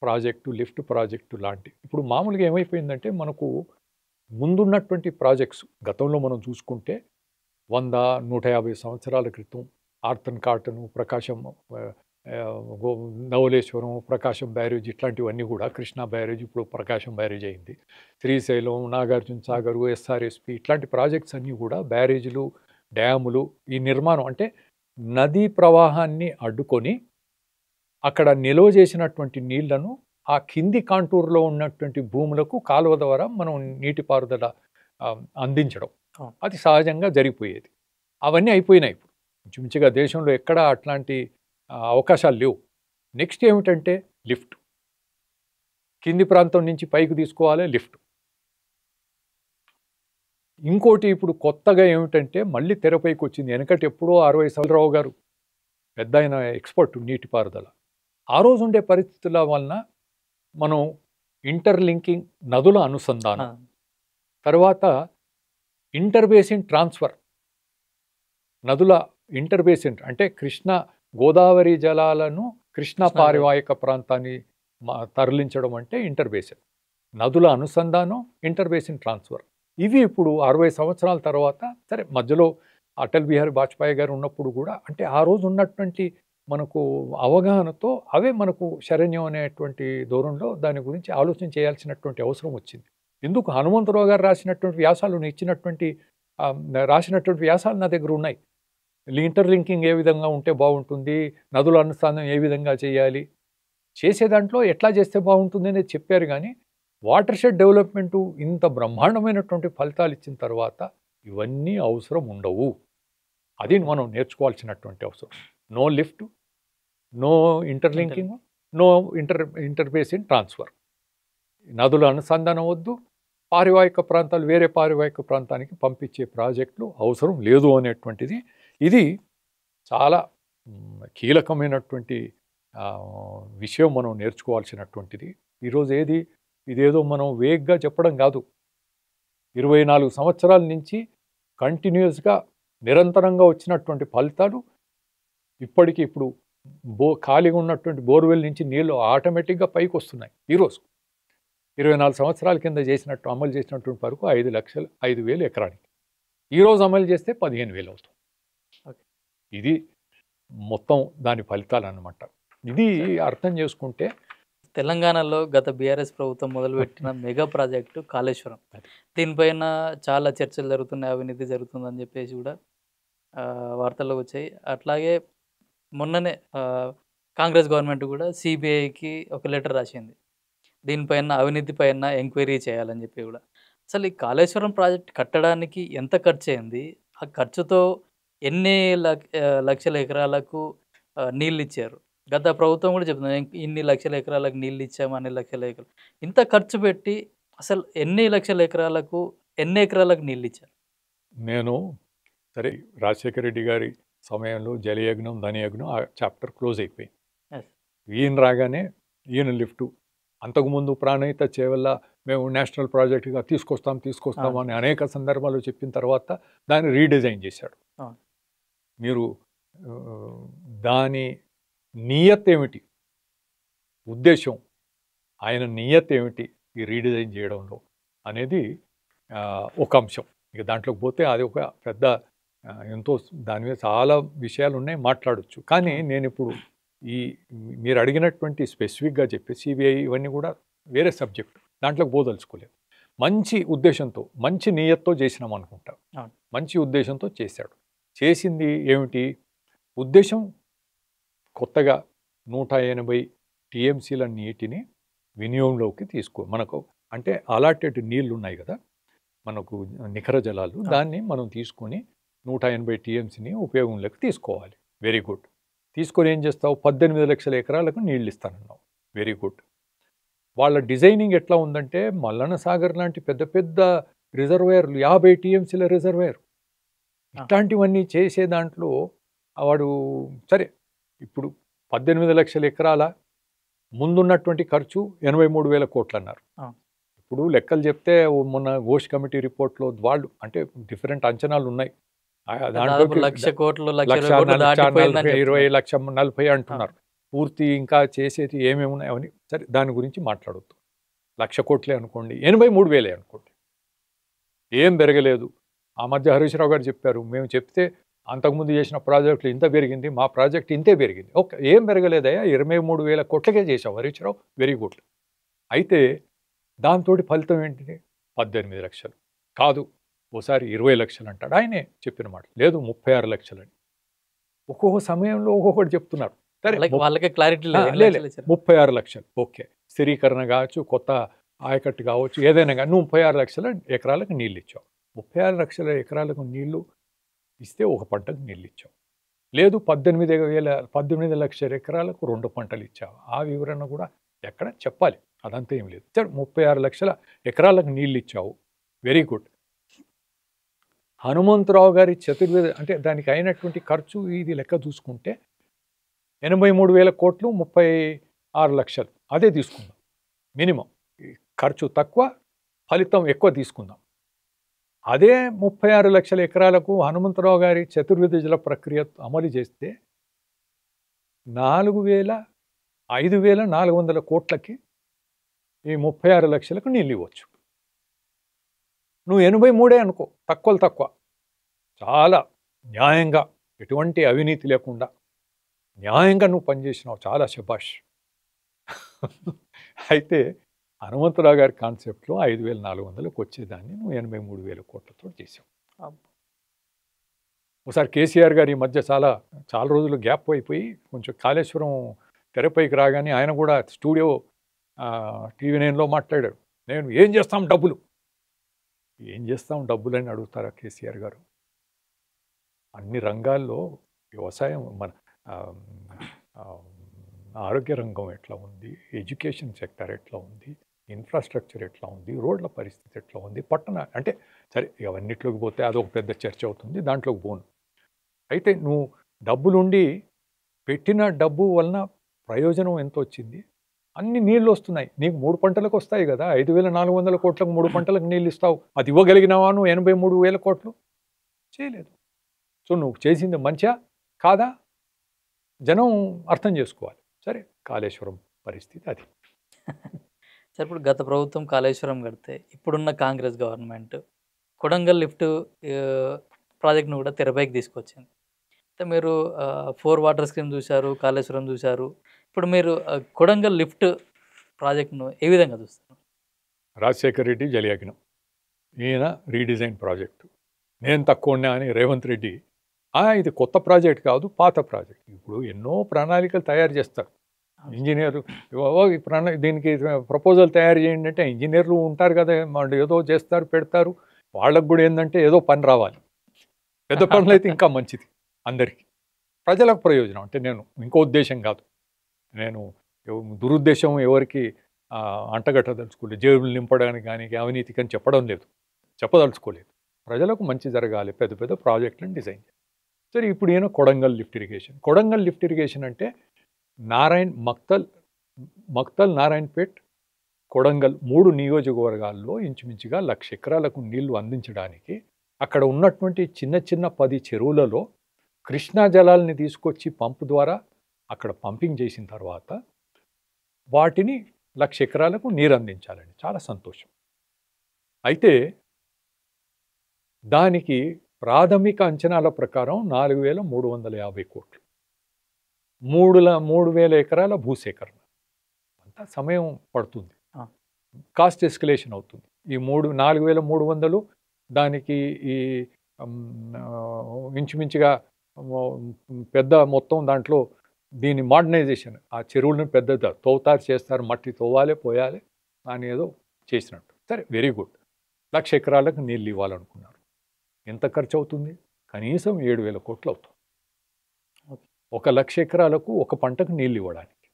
ప్రాజెక్టు, లిఫ్ట్ ప్రాజెక్టు లాంటి, ఇప్పుడు మామూలుగా ఏమైపోయిందంటే మనకు ముందున్నటువంటి ప్రాజెక్ట్స్ గతంలో మనం చూసుకుంటే 100-150 సంవత్సరాల క్రితం ఆర్తన్ కాటను, ప్రకాశం, నవలేశ్వరం, ప్రకాశం బ్యారేజ్ ఇట్లాంటివన్నీ కూడా, కృష్ణా బ్యారేజ్ ఇప్పుడు ప్రకాశం బ్యారేజ్ అయింది, శ్రీశైలం, నాగార్జున సాగరు, ఎస్ఆర్ఎస్పి ఇట్లాంటి ప్రాజెక్ట్స్ అన్నీ కూడా బ్యారేజీలు, డ్యాములు ఈ నిర్మాణం అంటే నదీ ప్రవాహాన్ని అడ్డుకొని అక్కడ నిల్వ చేసినటువంటి నీళ్లను ఆ కింది కాంటూర్లో ఉన్నటువంటి భూములకు కాలువ ద్వారా మనం నీటిపారుదల అందించడం, అది సహజంగా జరిగిపోయేది. అవన్నీ అయిపోయినాయి. ఇప్పుడు ఇంచుమించుగా దేశంలో ఎక్కడ అట్లాంటి అవకాశాలు లేవు. నెక్స్ట్ ఏమిటంటే లిఫ్ట్. కింది ప్రాంతం నుంచి పైకి తీసుకోవాలి లిఫ్ట్. ఇంకోటి ఇప్పుడు కొత్తగా ఏమిటంటే మళ్ళీ తెరపైకి వచ్చింది. వెనకటి ఎప్పుడో 60 సంవత్సరావు గారు పెద్ద ఆయన ఎక్స్పర్ట్ నీటిపారుదల. ఆ రోజు ఉండే పరిస్థితుల వలన మనం ఇంటర్లింకింగ్, నదుల అనుసంధానం, తర్వాత ఇంటర్బేసిన్ ట్రాన్స్ఫర్, నదుల ఇంటర్బేసిన్ అంటే కృష్ణ గోదావరి జలాలను కృష్ణా పారివాహిక ప్రాంతాన్ని తరలించడం అంటే ఇంటర్బేసిన్, నదుల అనుసంధానం, ఇంటర్బేసిన్ ట్రాన్స్ఫర్. ఇవి ఇప్పుడు 60 సంవత్సరాల తర్వాత, సరే మధ్యలో అటల్ బిహారీ వాజ్పేయి గారు ఉన్నప్పుడు కూడా, అంటే ఆ రోజు ఉన్నటువంటి మనకు అవగాహనతో అవే మనకు శరణ్యం అనేటువంటి ధోరణిలో దాని గురించి ఆలోచన చేయాల్సినటువంటి అవసరం వచ్చింది. ఎందుకు? హనుమంతరావు గారు రాసినటువంటి వ్యాసాలు రాసినటువంటి వ్యాసాలు నా దగ్గర ఉన్నాయి. ఇంటర్లింకింగ్ ఏ విధంగా ఉంటే బాగుంటుంది, నదుల అనుసంధానం ఏ విధంగా చేయాలి, చేసే దాంట్లో ఎట్లా చేస్తే బాగుంటుంది అనేది చెప్పారు. కానీ వాటర్ షెడ్ డెవలప్మెంటు ఇంత బ్రహ్మాండమైనటువంటి ఫలితాలు ఇచ్చిన తర్వాత ఇవన్నీ అవసరం ఉండవు. అది మనం నేర్చుకోవాల్సినటువంటి అవసరం. No lift, no interlinking, no interbasin transfer, నదుల అనుసంధానం వద్దు, పారివాహిక ప్రాంతాలు వేరే పారివాహిక ప్రాంతానికి పంపించే ప్రాజెక్టులు అవసరం లేదు అనేటువంటిది, ఇది చాలా కీలకమైనటువంటి విషయం మనం నేర్చుకోవాల్సినటువంటిది. ఈరోజు ఇదేదో మనం వేగ్గా చెప్పడం కాదు. 24 సంవత్సరాల నుంచి కంటిన్యూస్గా నిరంతరంగా వచ్చినటువంటి ఫలితాలు ఇప్పటికీ ఇప్పుడు ఖాళీగా ఉన్నటువంటి బోర్వెల్ నుంచి నీళ్ళు ఆటోమేటిక్గా పైకి వస్తున్నాయి. ఈరోజు 24 సంవత్సరాల కింద అమలు చేసినటువంటి వరకు 5,00,000 ఎకరానికి, ఈరోజు అమలు చేస్తే 15,000 అవుతుంది. ఇది మొత్తం దాని ఫలితాలు అన్నమాట. ఇది అర్థం చేసుకుంటే తెలంగాణలో గత బీఆర్ఎస్ ప్రభుత్వం మొదలుపెట్టిన మెగా ప్రాజెక్టు కాళేశ్వరం, దీనిపైన చాలా చర్చలు జరుగుతున్నాయి, అవినీతి జరుగుతుందని చెప్పేసి కూడా వార్తల్లో వచ్చాయి. అట్లాగే మొన్ననే కాంగ్రెస్ గవర్నమెంట్ కూడా సిబిఐకి ఒక లెటర్ రాసింది, దీనిపైన అవినీతి పైన ఎంక్వైరీ చేయాలని చెప్పి కూడా. అసలు ఈ కాళేశ్వరం ప్రాజెక్ట్ కట్టడానికి ఎంత ఖర్చు అయింది, ఆ ఖర్చుతో ఎన్ని లక్షల ఎకరాలకు నీళ్ళు ఇచ్చారు? గత ప్రభుత్వం కూడా చెప్తుంది ఇన్ని లక్షల ఎకరాలకు నీళ్ళు ఇచ్చాము, అన్ని లక్షల ఎకరాలు. ఇంత ఖర్చు పెట్టి అసలు ఎన్ని లక్షల ఎకరాలకు, ఎన్ని ఎకరాలకు నీళ్ళు ఇచ్చారు? నేను సరే రాజశేఖర రెడ్డి గారి సమయంలో జలయజ్ఞం, ధనయజ్ఞం ఆ చాప్టర్ క్లోజ్ అయిపోయింది. ఈయన రాగానే ఈయన లిఫ్ట్, అంతకుముందు ప్రాణహిత చేవల్ల మేము నేషనల్ ప్రాజెక్టుగా తీసుకొస్తాం అని అనేక సందర్భాలు చెప్పిన తర్వాత దాన్ని రీడిజైన్ చేశాడు. మీరు దాని నియత్ ఏమిటి, ఉద్దేశం, ఆయన నియత్ ఏమిటి ఈ రీడిజైన్ చేయడంలో అనేది ఒక అంశం. ఇక దాంట్లోకి పోతే అది ఒక పెద్ద ఎంతో దాని మీద చాలా విషయాలు ఉన్నాయి, మాట్లాడొచ్చు. కానీ నేను ఇప్పుడు ఈ మీరు అడిగినటువంటి స్పెసిఫిక్గా చెప్పి సిబిఐ ఇవన్నీ కూడా వేరే సబ్జెక్ట్, దాంట్లోకి పోదలుచుకోలేదు. మంచి ఉద్దేశంతో, మంచి నియత్తో చేసినాం అనుకుంటా. మంచి ఉద్దేశంతో చేశాడు. చేసింది ఏమిటి ఉద్దేశం? కొత్తగా 180 టీఎంసీల నీటిని వినియోగంలోకి మనకు అంటే అలాటెడ్ నీళ్లు ఉన్నాయి కదా మనకు, నికర జలాలు, దాన్ని మనం తీసుకొని 180 టీఎంసీని ఉపయోగంలోకి తీసుకోవాలి. Very good. తీసుకొని ఏం చేస్తావు? 18 లక్షల ఎకరాలకు నీళ్ళు ఇస్తానన్నావు. Very good. వాళ్ళ డిజైనింగ్ ఎట్లా ఉందంటే మల్లన్న సాగర్ లాంటి పెద్ద పెద్ద రిజర్వేయర్లు, 50 టీఎంసీల రిజర్వేయర్, ఇట్లాంటివన్నీ చేసే దాంట్లో వాడు సరే ఇప్పుడు 18 లక్షల ఎకరాల ముందున్నటువంటి ఖర్చు 83,000 కోట్లు అన్నారు. ఇప్పుడు లెక్కలు చెప్తే మొన్న ఘోష్ కమిటీ రిపోర్ట్లో వాళ్ళు అంటే డిఫరెంట్ అంచనాలు ఉన్నాయి. దాంట్లో 1,00,00,000 కోట్లు, 1,20,40,000 అంటున్నారు. పూర్తి ఇంకా చేసేది ఏమేమి ఉన్నాయని సరే దాని గురించి మాట్లాడొద్దు. 1,00,000 కోట్లే అనుకోండి, 83,000 అనుకోండి, ఏం పెరగలేదు. ఆ మధ్య హరీష్ రావు గారు చెప్పారు, మేము చెప్తే అంతకుముందు చేసిన ప్రాజెక్టులు ఇంత పెరిగింది, మా ప్రాజెక్ట్ ఇంతే పెరిగింది. ఓకే, ఏం పెరగలేదయ్యా, 23,000 కోట్లకే చేసావు హరీష్ రావు, వెరీ గుడ్. అయితే దాంతో ఫలితం ఏంటిది? 18 లక్షలు కాదు, ఓసారి 20 లక్షలు అంటాడు. ఆయనే చెప్పిన మాట లేదు 36 లక్షలని. ఒక్కొక్క సమయంలో ఒక్కొక్కటి చెప్తున్నారు. సరే వాళ్ళకే క్లారిటీ లేదు. 36 లక్షలు ఓకే, స్థిరీకరణ కావచ్చు, కొత్త ఆయకట్టు కావచ్చు, ఏదైనా కానీ 36 లక్షల ఎకరాలకు నీళ్ళు ఇచ్చావు. 36 లక్షల ఎకరాలకు నీళ్లు ఇస్తే ఒక పంటకు నీళ్ళు ఇచ్చావు. లేదు 18 లక్షల ఎకరాలకు 2 పంటలు ఇచ్చావు. ఆ వివరణ కూడా ఎక్కడ చెప్పాలి, అదంతా ఏం లేదు. సరే 36 లక్షల ఎకరాలకు నీళ్ళు ఇచ్చావు, వెరీ గుడ్. హనుమంతరావు గారి చతుర్వేద అంటే దానికి అయినటువంటి ఖర్చు ఇది లెక్క చూసుకుంటే 83,000 కోట్లు, 36 లక్షలు, అదే తీసుకుందాం మినిమం. ఖర్చు తక్కువ, ఫలితం ఎక్కువ తీసుకుందాం. అదే 36 లక్షల ఎకరాలకు హనుమంతరావు గారి చతుర్విధ జల ప్రక్రియ అమలు చేస్తే 5,400 కోట్లకి ఈ 36 లక్షలకు నీళ్ళు ఇవ్వచ్చు. నువ్వు 83 అనుకో, తక్కువలు తక్కువ, చాలా న్యాయంగా, ఎటువంటి అవినీతి లేకుండా న్యాయంగా నువ్వు పనిచేసినావు, చాలా శభాష్. అయితే హనుమంతరావు గారి కాన్సెప్ట్లో 5,400కు వచ్చేదాన్ని నువ్వు 83,000 కోట్లతో చేసావు. ఒకసారి కేసీఆర్ గారు ఈ మధ్య చాలా రోజులు గ్యాప్ అయిపోయి కొంచెం కాళేశ్వరం తెరపైకి రాగానే ఆయన కూడా స్టూడియో TV9లో మాట్లాడాడు. నేను ఏం చేస్తాం డబ్బులు అని అడుగుతారా కేసీఆర్ గారు? అన్ని రంగాల్లో వ్యవసాయం, మన ఆరోగ్య రంగం ఎట్లా ఉంది, ఎడ్యుకేషన్ సెక్టర్ ఎట్లా ఉంది, ఇన్ఫ్రాస్ట్రక్చర్ ఎట్లా ఉంది, రోడ్ల పరిస్థితి ఎట్లా ఉంది, పట్టణ అంటే సరే అవన్నిట్లోకి పోతే అదొక పెద్ద చర్చ అవుతుంది, దాంట్లోకి పోను. అయితే నువ్వు డబ్బులుండి పెట్టిన డబ్బు వలన ప్రయోజనం ఎంత వచ్చింది? అన్ని నీళ్ళు వస్తున్నాయి, నీకు 3 పంటలకు వస్తాయి కదా. 5,400 కోట్లకు 3 పంటలకు నీళ్ళు ఇస్తావు, అది ఇవ్వగలిగినావా నువ్వు? 83,000 కోట్లు చేయలేదు. సో నువ్వు చేసింది మంచిగా కాదా? జనం అర్థం చేసుకోవాలి. సరే కాళేశ్వరం పరిస్థితి అది. సరే ఇప్పుడు గత ప్రభుత్వం కాళేశ్వరం కడితే ఇప్పుడున్న కాంగ్రెస్ గవర్నమెంట్ కొడంగల్ లిఫ్ట్ ప్రాజెక్ట్ను కూడా తెరపైకి తీసుకొచ్చింది. అయితే మీరు 4 వాటర్ స్కీమ్ చూశారు, కాళేశ్వరం చూశారు. ఇప్పుడు మీరు కొడంగల్ లిఫ్ట్ ప్రాజెక్ట్ను ఏ విధంగా చూస్తారు? రాజశేఖర్ రెడ్డి జలియాగినం, ఈయన రీడిజైన్ ప్రాజెక్టు. నేను తక్కువ అని రేవంత్ రెడ్డి, ఇది కొత్త ప్రాజెక్ట్ కాదు, పాత ప్రాజెక్ట్. ఇప్పుడు ఎన్నో ప్రణాళికలు తయారు చేస్తారు ఇంజనీర్లు. దీనికి ప్రపోజల్ తయారు చేయండి అంటే ఇంజనీర్లు ఉంటారు కదా, వాళ్ళు ఏదో చేస్తారు, పెడతారు. వాళ్ళకు కూడా ఏంటంటే ఏదో పని రావాలి. పెద్ద పనులు అయితే ఇంకా మంచిది, అందరికీ ప్రజలకు ప్రయోజనం. అంటే నేను ఇంకో ఉద్దేశం కాదు, నేను దురుద్దేశం ఎవరికి అంటగట్టదలుచుకోలేదు, జేబులు నింపడానికి కానీ అవినీతికి అని చెప్పదలుచుకోలేదు. ప్రజలకు మంచి జరగాలి, పెద్ద పెద్ద ప్రాజెక్టులను డిజైన్ చేయాలి. సరే ఇప్పుడు ఈయన కొడంగల్ లిఫ్ట్ ఇరిగేషన్ అంటే మక్తల్, నారాయణపేట్, కొడంగల్ 3 నియోజకవర్గాల్లో ఇంచుమించుగా 1,00,000 ఎకరాలకు నీళ్లు అందించడానికి అక్కడ ఉన్నటువంటి చిన్న 10 చెరువులలో కృష్ణా జలాల్ని తీసుకొచ్చి పంపు ద్వారా అక్కడ పంపింగ్ చేసిన తర్వాత వాటిని 1,00,000 ఎకరాలకు నీరు అందించాలండి. చాలా సంతోషం. అయితే దానికి ప్రాథమిక అంచనాల ప్రకారం 4,350 కోట్లు. 3,000 ఎకరాల భూసేకరణ. అంత సమయం పడుతుంది, కాస్ట్ ఎస్కలేషన్ అవుతుంది. ఈ 4,300 దానికి ఈ ఇంచుమించుగా పెద్ద మొత్తం దాంట్లో దీని మోడర్నైజేషన్, ఆ చెరువులను పెద్ద తవ్వుతారు చేస్తారు, మట్టి తవ్వాలి పోయాలి అని ఏదో చేసినట్టు. సరే, వెరీ గుడ్. 1,00,000 ఎకరాలకు నీళ్ళు ఇవ్వాలనుకున్నారు. ఎంత ఖర్చు అవుతుంది? కనీసం 7,000 కోట్లు అవుతుంది. 1,00,000 ఎకరాలకు ఒక పంటకు నీళ్ళు ఇవ్వడానికి.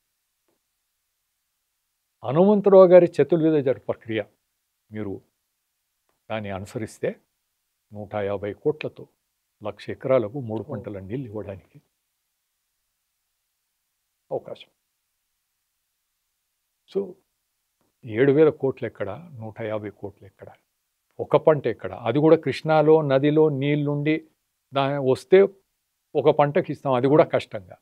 హనుమంతరావు గారి చతుర్విధ ప్రక్రియ మీరు దాన్ని అనుసరిస్తే 150 కోట్లతో 1,00,000 ఎకరాలకు 3 పంటల నీళ్ళు ఇవ్వడానికి అవకాశం. సో 7,000 కోట్లు ఎక్కడ, 150 కోట్లు ఎక్కడ, ఒక పంట ఎక్కడ? అది కూడా కృష్ణాలో నదిలో నీళ్ళుండి వస్తే ఒక పంటకి ఇస్తాం, అది కూడా కష్టంగా.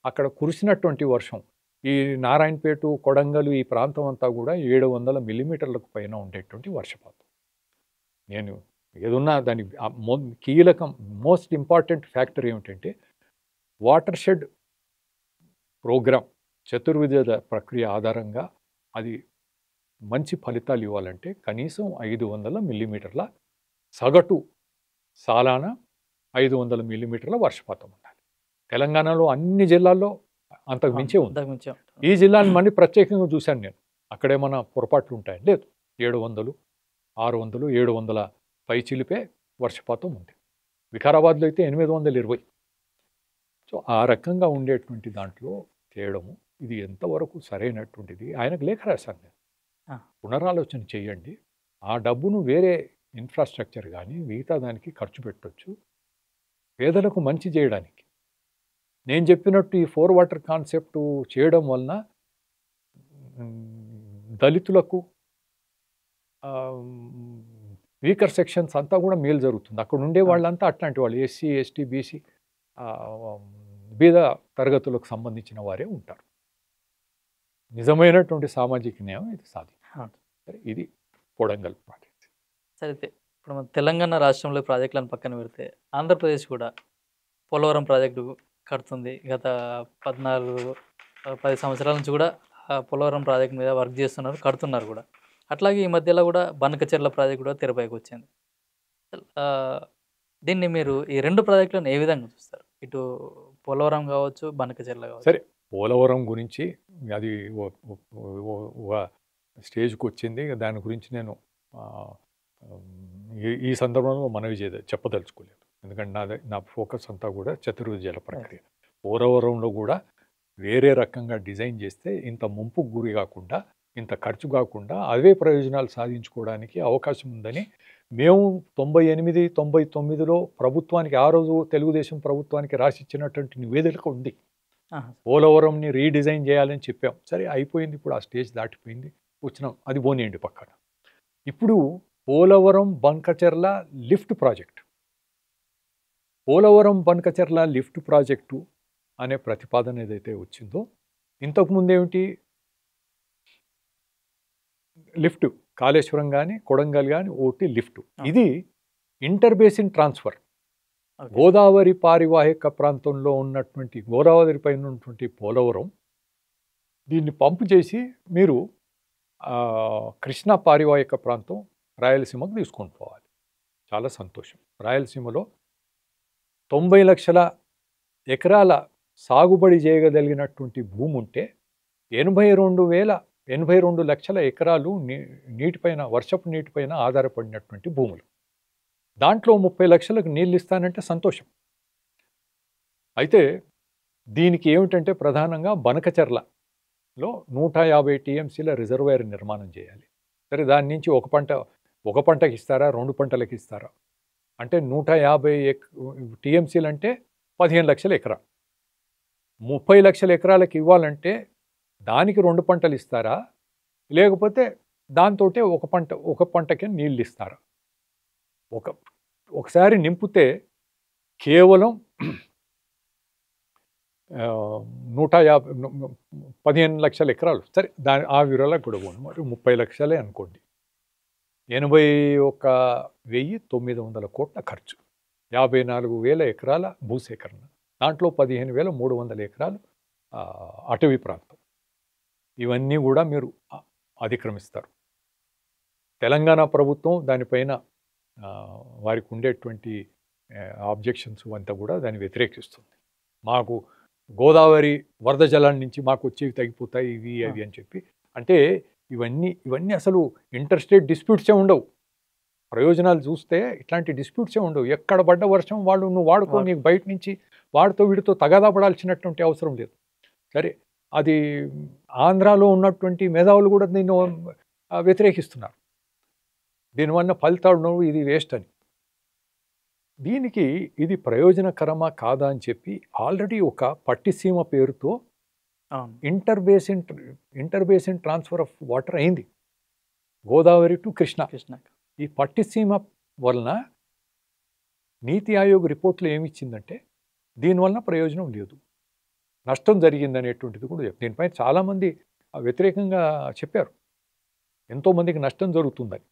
అక్కడ కురిసినటువంటి వర్షం, ఈ నారాయణపేట, కొడంగల్ ఈ ప్రాంతం అంతా కూడా 700 మిల్లీమీటర్లకు పైన ఉండేటువంటి వర్షపాతం. నేను ఏదున్నా దాని కీలకం, మోస్ట్ ఇంపార్టెంట్ ఫ్యాక్టర్ ఏమిటంటే వాటర్ షెడ్ ప్రోగ్రామ్, చతుర్విధ ప్రక్రియ ఆధారంగా అది మంచి ఫలితాలు ఇవ్వాలంటే కనీసం 500 మిల్లీమీటర్ల సగటు సాలాన 500 మిల్లీమీటర్ల వర్షపాతం ఉండాలి. తెలంగాణలో అన్ని జిల్లాల్లో అంతకు మించే ఉంది. ఈ జిల్లాని మళ్ళీ ప్రత్యేకంగా చూశాను నేను. అక్కడేమన్నా పొరపాట్లు ఉంటాయి? లేదు. 700, 600, 700 పై చిలిపే వర్షపాతం ఉంది. వికారాబాద్లో అయితే 820. సో ఆ రకంగా ఉండేటువంటి దాంట్లో చేయడము ఇది ఎంతవరకు సరైనటువంటిది? ఆయనకు లేఖ రాశాను నేను. పునరాలోచన చేయండి, ఆ డబ్బును వేరే ఇన్ఫ్రాస్ట్రక్చర్ కానీ మిగతా దానికి ఖర్చు పెట్టవచ్చు, పేదలకు మంచి చేయడానికి. నేను చెప్పినట్టు ఈ 4 వాటర్ కాన్సెప్ట్ చేయడం వలన దళితులకు, వీకర్ సెక్షన్స్ అంతా కూడా మేలు జరుగుతుంది. అక్కడ ఉండే వాళ్ళంతా అట్లాంటి వాళ్ళు, ఎస్సీ, ఎస్టీ, బీసీ, బీద తరగతులకు సంబంధించిన వారే ఉంటారు. నిజమైనటువంటి సామాజిక న్యాయం ఇది సాధించాలి. ఇది కొడంగల్ ప్రాజెక్ట్. సరే, ఇప్పుడు మన తెలంగాణ రాష్ట్రంలో ప్రాజెక్టులను పక్కన పెడితే ఆంధ్రప్రదేశ్ కూడా పోలవరం ప్రాజెక్టు కడుతుంది. గత 14-10 సంవత్సరాల నుంచి కూడా పోలవరం ప్రాజెక్ట్ మీద వర్క్ చేస్తున్నారు, కడుతున్నారు కూడా. అట్లాగే ఈ మధ్యలో కూడా బనకచెర్ల ప్రాజెక్ట్ కూడా తెరపైకి వచ్చింది. దీన్ని మీరు ఈ 2 ప్రాజెక్టులను ఏ విధంగా చూస్తారు? ఇటు పోలవరం కావచ్చు, బనకచెర్ల కావచ్చు. సరే, పోలవరం గురించి అది స్టేజ్కి వచ్చింది. దాని గురించి నేను ఈ సందర్భంలో మనవి చెప్పదలుచుకోలేదు. ఎందుకంటే నా ఫోకస్ అంతా కూడా చతుర్విధ జల ప్రక్రియ. పోలవరంలో కూడా వేరే రకంగా డిజైన్ చేస్తే ఇంత ముంపుకు గురి కాకుండా, ఇంత ఖర్చు కాకుండా అవే ప్రయోజనాలు సాధించుకోవడానికి అవకాశం ఉందని మేము 98-99లో ప్రభుత్వానికి, ఆ రోజు తెలుగుదేశం ప్రభుత్వానికి రాసిచ్చినటువంటి నివేదిక ఉంది. పోలవరంని రీడిజైన్ చేయాలని చెప్పాం. సరే, అయిపోయింది. ఇప్పుడు ఆ స్టేజ్ దాటిపోయింది, వచ్చినాం. అది పోనీయండి పక్కన. ఇప్పుడు Polavaram Banakacherla lift project, Polavaram Banakacherla lift project అనే ప్రతిపాదన ఏదైతే వచ్చిందో, ఇంతకుముందు ఏమిటి, లిఫ్ట్ కాళేశ్వరం కానీ కొడంగల్ కానీ ఒకటి లిఫ్ట్. ఇది ఇంటర్ బేసిన్ ట్రాన్స్ఫర్. గోదావరి పారివాహిక ప్రాంతంలో ఉన్నటువంటి, గోదావరి పైన ఉన్నటువంటి పోలవరం దీన్ని పంపు చేసి మీరు కృష్ణా పారివాహిక ప్రాంతం రాయలసీమకు తీసుకొని పోవాలి. చాలా సంతోషం. రాయలసీమలో 90 లక్షల ఎకరాల సాగుబడి చేయగలిగినటువంటి భూమి ఉంటే 82 లక్షల ఎకరాలు నీటిపైన, వర్షపు నీటిపైన ఆధారపడినటువంటి భూములు. దాంట్లో 30 లక్షలకు నీళ్ళు ఇస్తానంటే సంతోషం. అయితే దీనికి ఏమిటంటే ప్రధానంగా బనకచెర్లలో 150 టీఎంసీల రిజర్వాయర్ నిర్మాణం చేయాలి. సరే, దాని నుంచి ఒక పంటకి ఇస్తారా, 2 పంటలకు ఇస్తారా అంటే 150 టీఎంసీలు అంటే 15 లక్షల ఎకరా. 30 లక్షల ఎకరాలకు ఇవ్వాలంటే దానికి 2 పంటలు ఇస్తారా, లేకపోతే దాంతో ఒక పంటకే నీళ్ళు ఇస్తారా? ఒకసారి నింపితే కేవలం 15 లక్షల ఎకరాలు. సరే, ఆ వివరాలకు కూడా పోను, మరి 30 లక్షలే అనుకోండి. 81,900 కోట్ల ఖర్చు, 54,000 ఎకరాల భూసేకరణ, దాంట్లో 15,300 ఎకరాలు అటవీ ప్రాంతం. ఇవన్నీ కూడా మీరు అతిక్రమిస్తారు. తెలంగాణ ప్రభుత్వం దానిపైన వారికి ఉండేటువంటి ఆబ్జెక్షన్స్ అంతా కూడా దాన్ని వ్యతిరేకిస్తుంది. మాకు గోదావరి వరద జలాల నుంచి మాకు వచ్చేవి తగ్గిపోతాయి ఇవి అవి అని చెప్పి. అంటే ఇవన్నీ అసలు ఇంటర్ స్టేట్ డిస్ప్యూట్సే ఉండవు. ప్రయోజనాలు చూస్తే ఇట్లాంటి డిస్ప్యూట్సే ఉండవు. ఎక్కడ పడ్డ వర్షం వాళ్ళు నువ్వు వాడుకో, నీకు బయట నుంచి వాడితో వీడితో తగాదా పడాల్సినటువంటి అవసరం లేదు. సరే, అది ఆంధ్రాలో ఉన్నటువంటి మేధావులు కూడా దీన్ని వ్యతిరేకిస్తున్నారు. దీనివల్ల ఫలితాలు ఇది వేస్ట్ అని. దీనికి ఇది ప్రయోజనకరమా కాదా అని చెప్పి ఆల్రెడీ ఒక పట్టిసీమ పేరుతో inter basin transfer of water అయింది, గోదావరి టు కృష్ణ. ఈ పట్టిసీమ వలన నీతి ఆయోగ్ రిపోర్ట్లో ఏమిచ్చిందంటే దీనివలన ప్రయోజనం లేదు, నష్టం జరిగిందనేటువంటిది కూడా చెప్పి దీనిపై చాలామంది వ్యతిరేకంగా చెప్పారు. ఎంతోమందికి నష్టం జరుగుతుందని.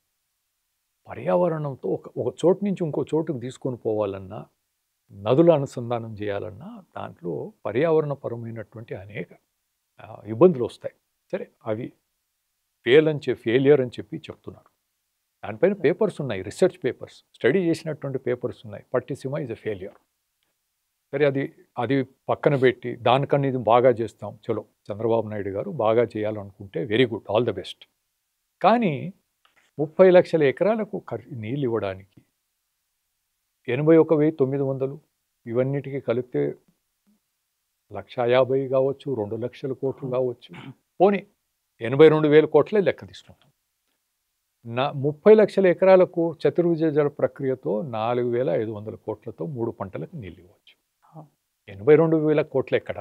పర్యావరణంతో ఒక చోటు నుంచి ఇంకో చోటుకు తీసుకొని పోవాలన్నా, నదుల అనుసంధానం చేయాలన్నా దాంట్లో పర్యావరణపరమైనటువంటి అనేక ఇబ్బందులు వస్తాయి. సరే, అవి ఫెయిలియర్ అని చెప్పి చెప్తున్నారు. దానిపైన పేపర్స్ ఉన్నాయి, రీసెర్చ్ పేపర్స్, స్టడీ చేసినటువంటి పేపర్స్ ఉన్నాయి. Pattiseema is a failure. సరే, అది పక్కన పెట్టి దానికన్నా ఇది బాగా చేస్తాం, చలో చంద్రబాబు నాయుడు గారు బాగా చేయాలనుకుంటే very good, all the best. కానీ 30 లక్షల ఎకరాలకు నీళ్ళు ఇవ్వడానికి 81,900 ఇవన్నిటికీ కలిపితే 1,50,000 కావచ్చు, 2 లక్షల కోట్లు కావచ్చు, పోనీ 82,000 కోట్లే లెక్క తీసుకుంటాం. 30 లక్షల ఎకరాలకు చతుర్భుజ జల ప్రక్రియతో 4,500 కోట్లతో 3 పంటలకు నీళ్ళు ఇవ్వచ్చు. 82,000 కోట్లు ఎక్కడ,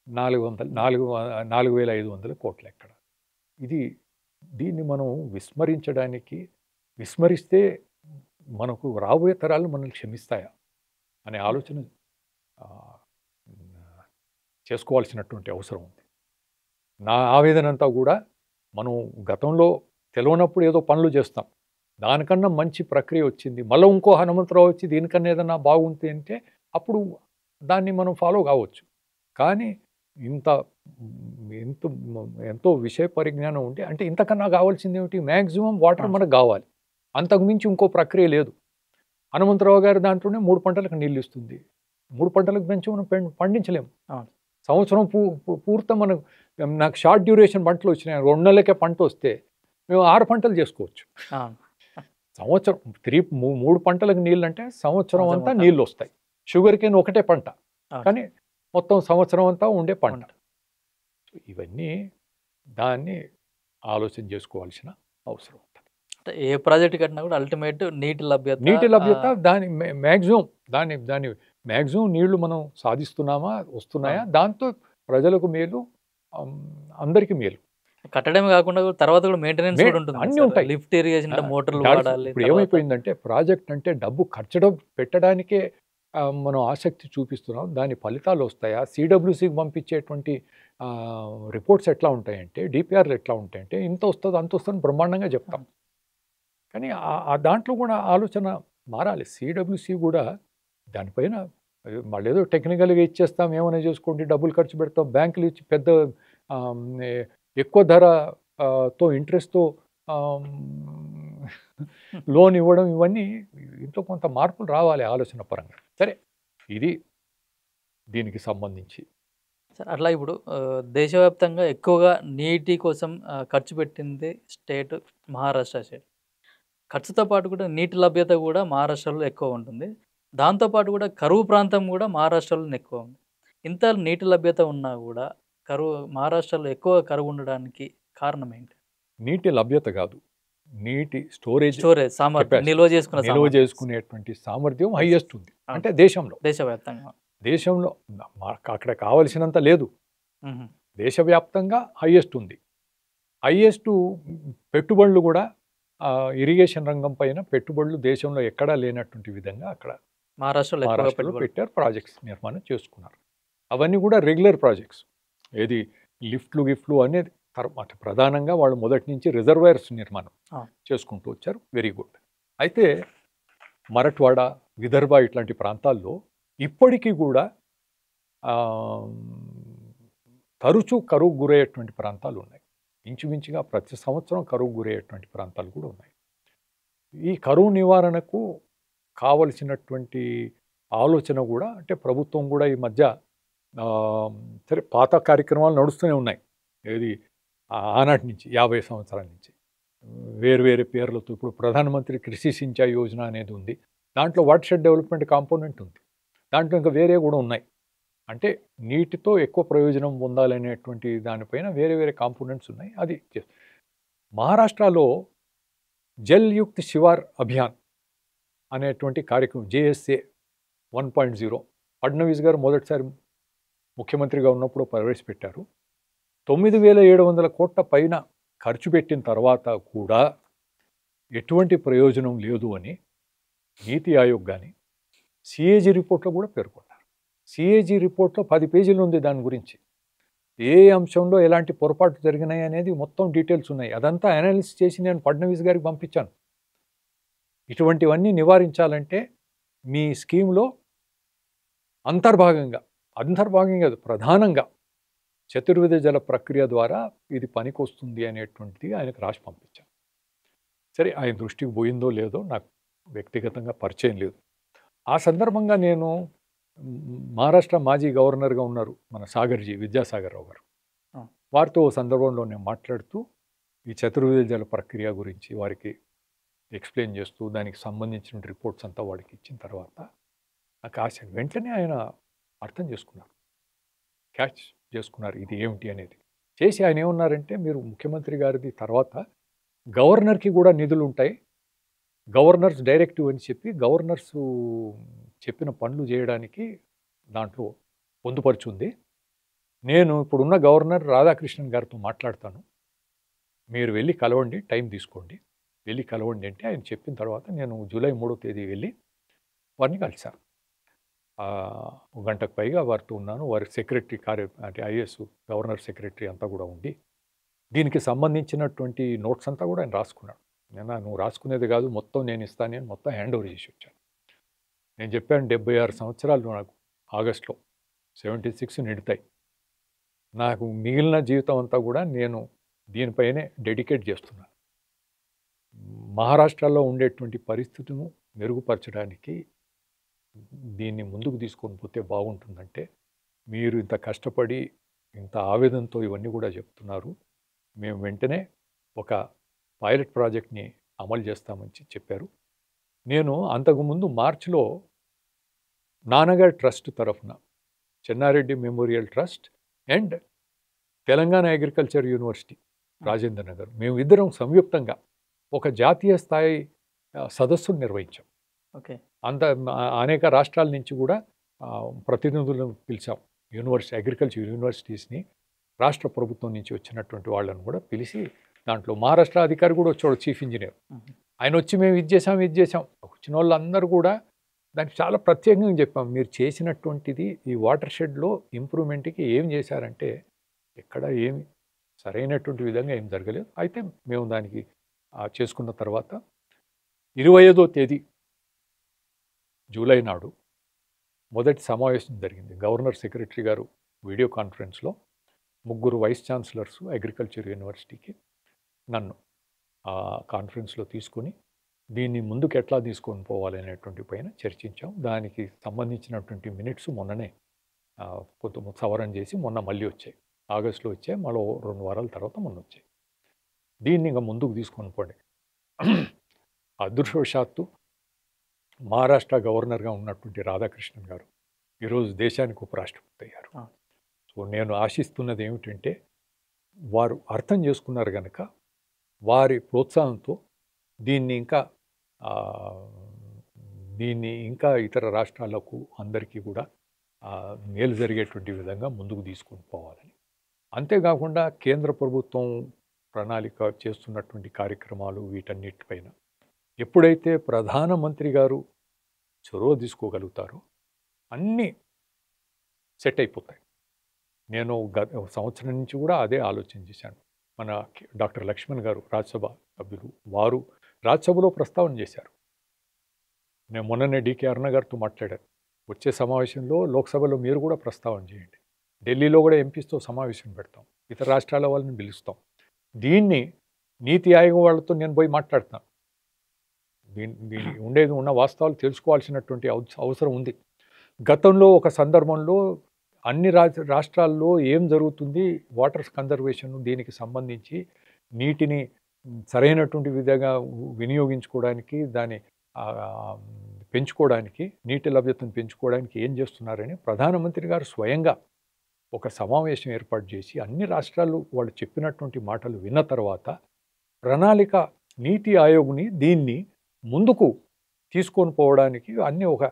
4,500 కోట్లు ఎక్కడ? దీన్ని మనం విస్మరిస్తే మనకు రాబోయే తరాలు మనల్ని క్షమిస్తాయా అనే ఆలోచన చేసుకోవాల్సినటువంటి అవసరం ఉంది. నా ఆవేదన అంతా కూడా మనం గతంలో తెలియనప్పుడు ఏదో పనులు చేస్తాం, దానికన్నా మంచి ప్రక్రియ వచ్చింది, మళ్ళీ ఇంకో హనుమంతరావు వచ్చి దీనికన్నా ఏదన్నా బాగుంది అంటే అప్పుడు దాన్ని మనం ఫాలో కావచ్చు. కానీ ఎంతో విషయ పరిజ్ఞానం ఉంటే అంటే ఇంతకన్నా కావాల్సింది ఏమిటి? మ్యాక్సిమం వాటర్ మనకు కావాలి, అంతకుమించి ఇంకో ప్రక్రియ లేదు. హనుమంతరావు గారి దాంట్లోనే 3 పంటలకు నీళ్ళు ఇస్తుంది. 3 పంటలకు పెంచి మనం పండించలేము. సంవత్సరం పూర్తి నాకు షార్ట్ డ్యూరేషన్ పంటలు వచ్చినాయి, 2 నెలలకే పంట వస్తే మేము 6 పంటలు చేసుకోవచ్చు. సంవత్సరం 3 పంటలకు నీళ్ళు అంటే సంవత్సరం అంతా నీళ్ళు వస్తాయి. షుగర్ కేన్ ఒకటే పంట, కానీ మొత్తం సంవత్సరం అంతా ఉండే పంట. ఇవన్నీ దాన్ని ఆలోచన చేసుకోవాల్సిన అవసరం ఉంటుంది. ఏ ప్రాజెక్ట్ కట్టినా కూడా అల్టిమేట్ నీటి లభ్యత దాని మ్యాక్సిమం నీళ్లు మనం సాధిస్తున్నామా, వస్తున్నాయా, దాంతో ప్రజలకు మేలు, అందరికీ మేలు. కట్టడమే కాకుండా తర్వాత కూడా మెయింటెనెన్స్ కూడా ఉంటుంది, అన్నీ ఉంటాయి. లిఫ్ట్ ఇరిగేషన్ మోటార్లు వాడాలి. ఇప్పుడు ఏమైపోయిందంటే ప్రాజెక్ట్ అంటే డబ్బు పెట్టడానికే మనం ఆసక్తి చూపిస్తున్నాం, దాని ఫలితాలు వస్తాయా, సిడబ్ల్యూసికి పంపించేటువంటి రిపోర్ట్స్ ఎట్లా ఉంటాయంటే, డిపిఆర్లు ఎట్లా ఉంటాయంటే ఇంత వస్తుంది అంత వస్తుంది బ్రహ్మాండంగా చెప్తాం. కానీ దాంట్లో కూడా ఆలోచన మారాలి. సిడబ్ల్యూసి కూడా దానిపైన మళ్ళీ ఏదో టెక్నికల్గా ఇచ్చేస్తాం, ఏమైనా చేసుకోండి, డబ్బులు ఖర్చు పెడతాం, బ్యాంకులు ఇచ్చి పెద్ద ఎక్కువ ధరతో ఇంట్రెస్ట్తో లోన్ ఇవ్వడం, ఇవన్నీ ఇంట్లో కొంత మార్పులు రావాలి ఆలోచన పరంగా. సరే, ఇది దీనికి సంబంధించి. సార్, అట్లా ఇప్పుడు దేశవ్యాప్తంగా ఎక్కువగా నీటి కోసం ఖర్చు పెట్టింది స్టేట్ మహారాష్ట్ర స్టేట్. ఖర్చుతో పాటు కూడా నీటి లభ్యత కూడా మహారాష్ట్రలో ఎక్కువ ఉంటుంది. దాంతోపాటు కూడా కరువు ప్రాంతం కూడా మహారాష్ట్రలో ఎక్కువ ఉంది. ఇంత నీటి లభ్యత ఉన్నా కూడా మహారాష్ట్రలో ఎక్కువ కరువు ఉండడానికి కారణం ఏంటి? నీటి లభ్యత కాదు, నీటి స్టోరేజ్ సామర్థ్యం, నిల్వ చేసుకునేటువంటి సామర్థ్యం హైయెస్ట్ ఉంది. అంటే దేశంలో అక్కడ కావలసినంత లేదు, దేశవ్యాప్తంగా హైయెస్ట్ ఉంది. హైయెస్ట్ పెట్టుబడులు కూడా ఇరిగేషన్ రంగం పైన పెట్టుబడులు దేశంలో ఎక్కడా లేనటువంటి విధంగా అక్కడ మహారాష్ట్రలో పెట్టారు, ప్రాజెక్ట్స్ నిర్మాణం చేసుకున్నారు. అవన్నీ కూడా రెగ్యులర్ ప్రాజెక్ట్స్, ఏది లిఫ్ట్లు అనేది తర్వాత ప్రధానంగా వాళ్ళు మొదటి నుంచి రిజర్వాయర్స్ నిర్మాణం ఆ. చేసుకుంటూ వచ్చారు. Very good. అయితే మరఠ్వాడ, విదర్భ ఇట్లాంటి ప్రాంతాల్లో ఇప్పటికీ కూడా ఆ, తరచూ కరువు గురయ్యేటువంటి ప్రాంతాలు ఉన్నాయి. ఇంచుమించుగా ప్రతి సంవత్సరం కరువు గురయ్యేటువంటి ప్రాంతాలు కూడా ఉన్నాయి. ఈ కరువు నివారణకు కావలసినటువంటి ఆలోచన కూడా అంటే ప్రభుత్వం కూడా ఈ మధ్య ఆ, సరే పాత కార్యక్రమాలు నడుస్తూనే ఉన్నాయి. ఏది ఆనాటి నుంచి 50 సంవత్సరాల నుంచి వేరు వేరే పేర్లతో ఇప్పుడు ప్రధానమంత్రి కృషి సించాయి యోజన అనేది ఉంది. దాంట్లో వాటర్ షెడ్ డెవలప్మెంట్ కాంపోనెంట్ ఉంది. దాంట్లో ఇంకా వేరే కూడా ఉన్నాయి. అంటే నీటితో ఎక్కువ ప్రయోజనం పొందాలనేటువంటి దానిపైన వేరే వేరే కాంపోనెంట్స్ ఉన్నాయి. అది మహారాష్ట్రలో జల్ యుక్త్ శివార్ అభియాన్ అనేటువంటి కార్యక్రమం JSA 1.0 ఫడ్నవీస్ గారు మొదటిసారి ముఖ్యమంత్రిగా ఉన్నప్పుడు ప్రవేశపెట్టారు. 9,700 కోట్ల పైన ఖర్చు పెట్టిన తర్వాత కూడా ఎటువంటి ప్రయోజనం లేదు అని నీతి ఆయోగ్ కానీ CAG రిపోర్ట్లో కూడా పేర్కొన్నారు. CAG రిపోర్ట్లో 10 పేజీలు ఉంది దాని గురించి. ఏ అంశంలో ఎలాంటి పొరపాటు జరిగినాయి అనేది మొత్తం డీటెయిల్స్ ఉన్నాయి. అదంతా అనాలిసిస్ చేసి నేను ఫడ్నవీస్ గారికి పంపించాను. ఇటువంటివన్నీ నివారించాలంటే మీ స్కీమ్లో అంతర్భాగంగా కాదు, ప్రధానంగా చతుర్విధ జల ప్రక్రియ ద్వారా ఇది పనికొస్తుంది అనేటువంటిది ఆయనకు రాసి పంపించాను. సరే, ఆయన దృష్టికి పోయిందో లేదో నాకు వ్యక్తిగతంగా పరిచయం లేదు. ఆ సందర్భంగా నేను మహారాష్ట్ర మాజీ గవర్నర్గా ఉన్నారు మన విద్యాసాగర్ రావు గారు. వారితో ఓ సందర్భంలో నేను మాట్లాడుతూ ఈ చతుర్విధ జల ప్రక్రియ గురించి వారికి ఎక్స్ప్లెయిన్ చేస్తూ దానికి సంబంధించిన రిపోర్ట్స్ అంతా వాడికి ఇచ్చిన తర్వాత నాకు ఆశ వెంటనే ఆయన అర్థం చేసుకున్నారు, క్యాచ్ చేసుకున్నారు ఇది ఏమిటి అనేది. చేసి ఆయన ఏమన్నారంటే, మీరు ముఖ్యమంత్రి గారిది తర్వాత గవర్నర్కి కూడా నిధులు ఉంటాయి, గవర్నర్స్ డైరెక్టివ్ అని చెప్పి గవర్నర్స్ చెప్పిన పనులు చేయడానికి దాంట్లో పొందుపరుచుంది. నేను ఇప్పుడున్న గవర్నర్ రాధాకృష్ణన్ గారితో మాట్లాడతాను, మీరు వెళ్ళి కలవండి, టైం తీసుకోండి, వెళ్ళి కలవండి అంటే ఆయన చెప్పిన తర్వాత నేను జూలై 3వ తేదీ వెళ్ళి వారిని కలిశాను. 1 గంటకు పైగా వారితో ఉన్నాను. వారి సెక్రటరీ అంటే IAS గవర్నర్ సెక్రటరీ అంతా కూడా ఉండి దీనికి సంబంధించినటువంటి నోట్స్ అంతా కూడా ఆయన రాసుకున్నాడు. నువ్వు రాసుకునేది కాదు, మొత్తం నేను ఇస్తాను, నేను మొత్తం హ్యాండ్ ఓవర్ చేసి వచ్చాను. నేను చెప్పాను 76 సంవత్సరాలు నాకు ఆగస్టులో 76 నిండుతాయి. నాకు మిగిలిన జీవితం అంతా కూడా నేను దీనిపైనే డెడికేట్ చేస్తున్నాను. మహారాష్ట్రలో ఉండేటువంటి పరిస్థితులను మెరుగుపరచడానికి దీన్ని ముందుకు తీసుకొని పోతే బాగుంటుందంటే, మీరు ఇంత కష్టపడి ఇంత ఆవేదనతో ఇవన్నీ కూడా చెప్తున్నారు, మేము వెంటనే ఒక పైలట్ ప్రాజెక్ట్ని అమలు చేస్తామని చెప్పారు. నేను అంతకుముందు మార్చిలో నాన్నగారి ట్రస్ట్ తరఫున Chennareddy memorial trust and Telangana agriculture university Rajendra Nagar, మేము ఇద్దరం సంయుక్తంగా ఒక జాతీయ స్థాయి సదస్సును నిర్వహించాం. ఓకే. అనేక రాష్ట్రాల నుంచి కూడా ప్రతినిధులను పిలిచాం. అగ్రికల్చర్ యూనివర్సిటీస్ని, రాష్ట్ర ప్రభుత్వం నుంచి వచ్చినటువంటి వాళ్ళను కూడా పిలిచి, దాంట్లో మహారాష్ట్ర అధికారి కూడా వచ్చాడు, చీఫ్ ఇంజనీర్. ఆయన వచ్చి మేము ఇది చేసాం వచ్చిన వాళ్ళందరూ కూడా దానికి చాలా ప్రత్యేకంగా చెప్పాం, మీరు చేసినటువంటిది ఈ వాటర్ షెడ్లో ఇంప్రూవ్మెంట్కి ఏం చేశారంటే ఎక్కడ ఏమి సరైనటువంటి విధంగా ఏం జరగలేదు. అయితే మేము దానికి చేసుకున్న తర్వాత 25వ తేదీ జూలై నాడు మొదటి సమావేశం జరిగింది. గవర్నర్ సెక్రటరీ గారు వీడియో కాన్ఫరెన్స్లో 3 వైస్ ఛాన్సలర్స్ అగ్రికల్చర్ యూనివర్సిటీకి నన్ను కాన్ఫరెన్స్లో తీసుకొని దీన్ని ముందుకు ఎట్లా తీసుకొని పోవాలనేటువంటి పైన చర్చించాం. దానికి సంబంధించినటువంటి మినిట్స్ మొన్ననే కొంత సవరణ చేసి మొన్న మళ్ళీ వచ్చాయి. ఆగస్టులో వచ్చాయి, మళ్ళీ 2 వారాల తర్వాత మొన్న వచ్చాయి. దీన్ని ఇంకా ముందుకు తీసుకొని పోండి. అదృష్టవశాత్తు మహారాష్ట్ర గవర్నర్గా ఉన్నటువంటి రాధాకృష్ణన్ గారు ఈరోజు దేశానికి ఉపరాష్ట్రపతి అయ్యారు. సో నేను ఆశిస్తున్నది ఏమిటంటే, వారు అర్థం చేసుకున్నారు కనుక వారి ప్రోత్సాహంతో దీన్ని ఇంకా ఇతర రాష్ట్రాలకు అందరికీ కూడా మేలు జరిగేటువంటి విధంగా ముందుకు తీసుకొని పోవాలని. అంతేకాకుండా కేంద్ర ప్రభుత్వం ప్రణాళిక చేస్తున్నటువంటి కార్యక్రమాలు వీటన్నిటిపైన ఎప్పుడైతే ప్రధానమంత్రి గారు చొరవ తీసుకోగలుగుతారో అన్నీ సెట్ అయిపోతాయి. నేను సంవత్సరం నుంచి కూడా అదే ఆలోచన చేశాను. మన డాక్టర్ లక్ష్మణ్ గారు రాజ్యసభ సభ్యులు, వారు రాజ్యసభలో ప్రస్తావన చేశారు. నేను మొన్ననే డికే అరుణ గారితో మాట్లాడాను. వచ్చే సమావేశంలో లోక్సభలో మీరు కూడా ప్రస్తావన చేయండి. ఢిల్లీలో కూడా ఎంపీస్తో సమావేశం పెడతాం, ఇతర రాష్ట్రాల వాళ్ళని పిలుస్తాం. దీన్ని నీతి ఆయోగ్ వాళ్ళతో నేను పోయి మాట్లాడతాను. దీని ఉన్న వాస్తవాలు తెలుసుకోవాల్సినటువంటి అవసరం ఉంది. గతంలో ఒక సందర్భంలో అన్ని రాష్ట్రాల్లో ఏం జరుగుతుంది, వాటర్ కన్జర్వేషన్ దీనికి సంబంధించి నీటిని సరైనటువంటి విధంగా వినియోగించుకోవడానికి, దాన్ని పెంచుకోవడానికి, నీటి లభ్యతను పెంచుకోవడానికి ఏం చేస్తున్నారని ప్రధానమంత్రి గారు స్వయంగా ఒక సమావేశం ఏర్పాటు చేసి అన్ని రాష్ట్రాలు వాళ్ళు చెప్పినటువంటి మాటలు విన్న తర్వాత ప్రణాళిక నీతి ఆయోగ్ని దీన్ని ముందుకు తీసుకొని పోవడానికి అన్నీ ఒక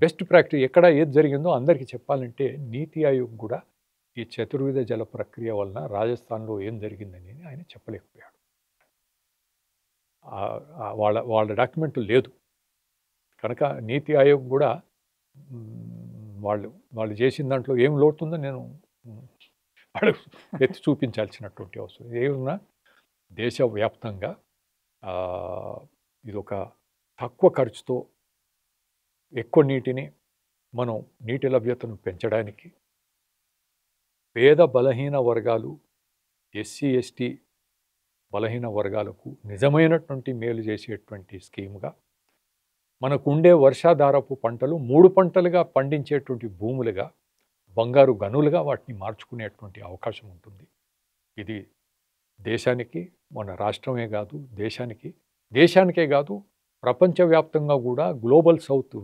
బెస్ట్ ప్రాక్టీస్ ఎక్కడ ఏది జరిగిందో అందరికీ చెప్పాలంటే నీతి ఆయోగ్ కూడా ఈ చతుర్విధ జల ప్రక్రియ వలన రాజస్థాన్లో ఏం జరిగిందని ఆయన చెప్పలేకపోయాడు. వాళ్ళ డాక్యుమెంట్ లేదు కనుక నీతి ఆయోగ్ కూడా వాళ్ళు చేసిన దాంట్లో ఏం లోటుందో నేను వాళ్ళు ఎత్తి చూపించాల్సినటువంటి అవసరం. ఏమన్నా దేశవ్యాప్తంగా ఇదొక తక్కువ ఖర్చుతో ఎక్కువ నీటిని మనం నీటి లభ్యతను పెంచడానికి పేద బలహీన వర్గాలు, ఎస్సీ ఎస్టీ బలహీన వర్గాలకు నిజమైనటువంటి మేలు చేసేటువంటి స్కీమ్గా, మనకు ఉండే వర్షాధారపు పంటలు 3 పంటలుగా పండించేటువంటి భూములుగా, బంగారు గనులుగా వాటిని మార్చుకునేటువంటి అవకాశం ఉంటుంది. ఇది దేశానికి, మన రాష్ట్రమే కాదు దేశానికే కాదు ప్రపంచవ్యాప్తంగా కూడా గ్లోబల్ సౌత్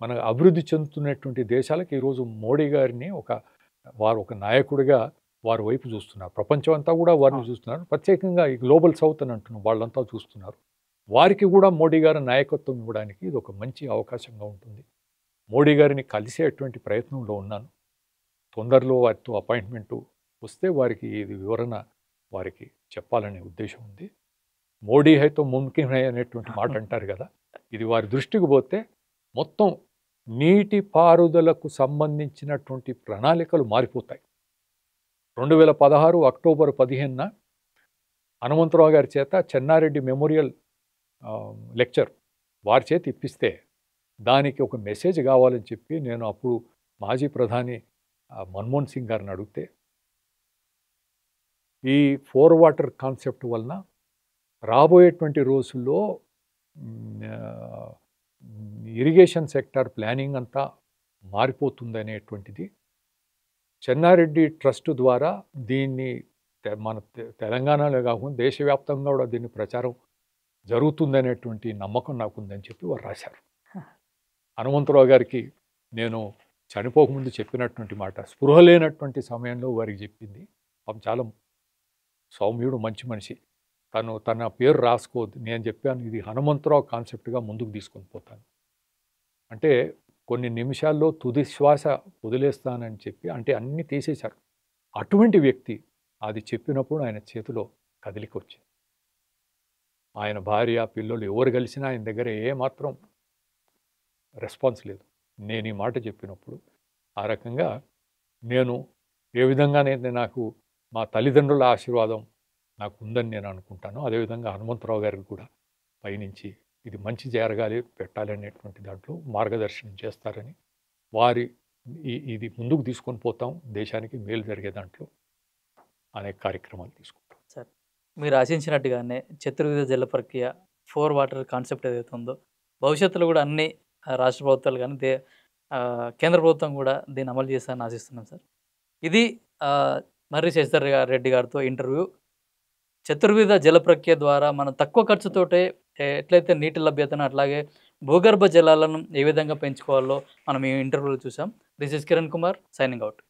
మన అభివృద్ధి చెందుతున్నటువంటి దేశాలకు ఈరోజు మోడీ గారిని వారు ఒక నాయకుడిగా వారి వైపు చూస్తున్నారు. ప్రపంచం అంతా కూడా వారిని చూస్తున్నారు. ప్రత్యేకంగా ఈ గ్లోబల్ సౌత్ అని అంటున్నాం, వాళ్ళంతా చూస్తున్నారు. వారికి కూడా మోడీ గారి నాయకత్వం ఇవ్వడానికి ఇది ఒక మంచి అవకాశంగా ఉంటుంది. మోడీ గారిని కలిసేటువంటి ప్రయత్నంలో ఉన్నాను. తొందరలో వారితో అపాయింట్మెంటు వస్తే వారికి ఇది వివరణ వారికి చెప్పాలనే ఉద్దేశం ఉంది. మోడీ హైతో ముమ్కిన్ హై అనేటువంటి మాట అంటారు కదా, ఇది వారి దృష్టికి పోతే మొత్తం నీటి పారుదలకు సంబంధించినటువంటి ప్రణాళికలు మారిపోతాయి. 2016 అక్టోబర్ 15న హనుమంతరావు గారి చేత చెన్నారెడ్డి మెమోరియల్ లెక్చర్ వారి చేతి ఇప్పిస్తే దానికి ఒక మెసేజ్ కావాలని చెప్పి నేను అప్పుడు మాజీ ప్రధాని మన్మోహన్ సింగ్ గారిని అడిగితే, ఈ 4 వాటర్ కాన్సెప్ట్ వలన రాబోయేటువంటి రోజుల్లో ఇరిగేషన్ సెక్టార్ ప్లానింగ్ అంతా మారిపోతుంది అనేటువంటిది, చెన్నారెడ్డి ట్రస్ట్ ద్వారా దీన్ని మన తెలంగాణలో కాకుండా దేశవ్యాప్తంగా కూడా దీన్ని ప్రచారం జరుగుతుందనేటువంటి నమ్మకం నాకుందని చెప్పి వారు రాశారు. హనుమంతరావు గారికి నేను చనిపోకముందు చెప్పినటువంటి మాట, స్పృహ లేనటువంటి సమయంలో వారికి చెప్పింది. చాలా సౌమ్యుడు, మంచి మనిషి. తన పేరు రాసుకోవద్దు, నేను చెప్పాను ఇది హనుమంతరావు కాన్సెప్ట్గా ముందుకు తీసుకొని పోతాను అంటే కొన్ని నిమిషాల్లో తుది శ్వాస వదిలేస్తానని చెప్పి, అంటే అన్నీ తీసేశారు. అటువంటి వ్యక్తి అది చెప్పినప్పుడు ఆయన చేతిలో కదిలిక వచ్చింది. ఆయన భార్య, పిల్లలు ఎవరు కలిసినా ఆయన దగ్గర ఏమాత్రం రెస్పాన్స్ లేదు. నేను ఈ మాట చెప్పినప్పుడు ఆ రకంగా నేను ఏ విధంగానైతే నాకు మా తల్లిదండ్రుల ఆశీర్వాదం నాకు ఉందని నేను అనుకుంటాను, అదేవిధంగా హనుమంతరావు గారికి కూడా పైనుంచి ఇది మంచి జరగాలి, పెట్టాలి అనేటువంటి దాంట్లో మార్గదర్శనం చేస్తారని, ఇది ముందుకు తీసుకొని పోతాం, దేశానికి మేలు జరిగే దాంట్లో అనేక కార్యక్రమాలు తీసుకుంటాం. సార్, మీరు ఆశించినట్టుగానే చతుర్విధ జల ప్రక్రియ 4 వాటర్ కాన్సెప్ట్ ఏదైతే ఉందో భవిష్యత్తులో కూడా అన్ని రాష్ట్ర ప్రభుత్వాలు కానీ కేంద్ర ప్రభుత్వం కూడా దీన్ని అమలు చేస్తారని ఆశిస్తున్నాం సార్. ఇది మర్రి శశిధర్ రెడ్డి గారితో ఇంటర్వ్యూ. చతుర్విధ జల ప్రక్రియ ద్వారా మనం తక్కువ ఖర్చుతోటే ఎట్లయితే నీటి లభ్యతను, అట్లాగే భూగర్భ జలాలను ఏ విధంగా పెంచుకోవాలో మనం ఈ ఇంటర్వ్యూలో చూసాం. This is Kiran Kumar signing out.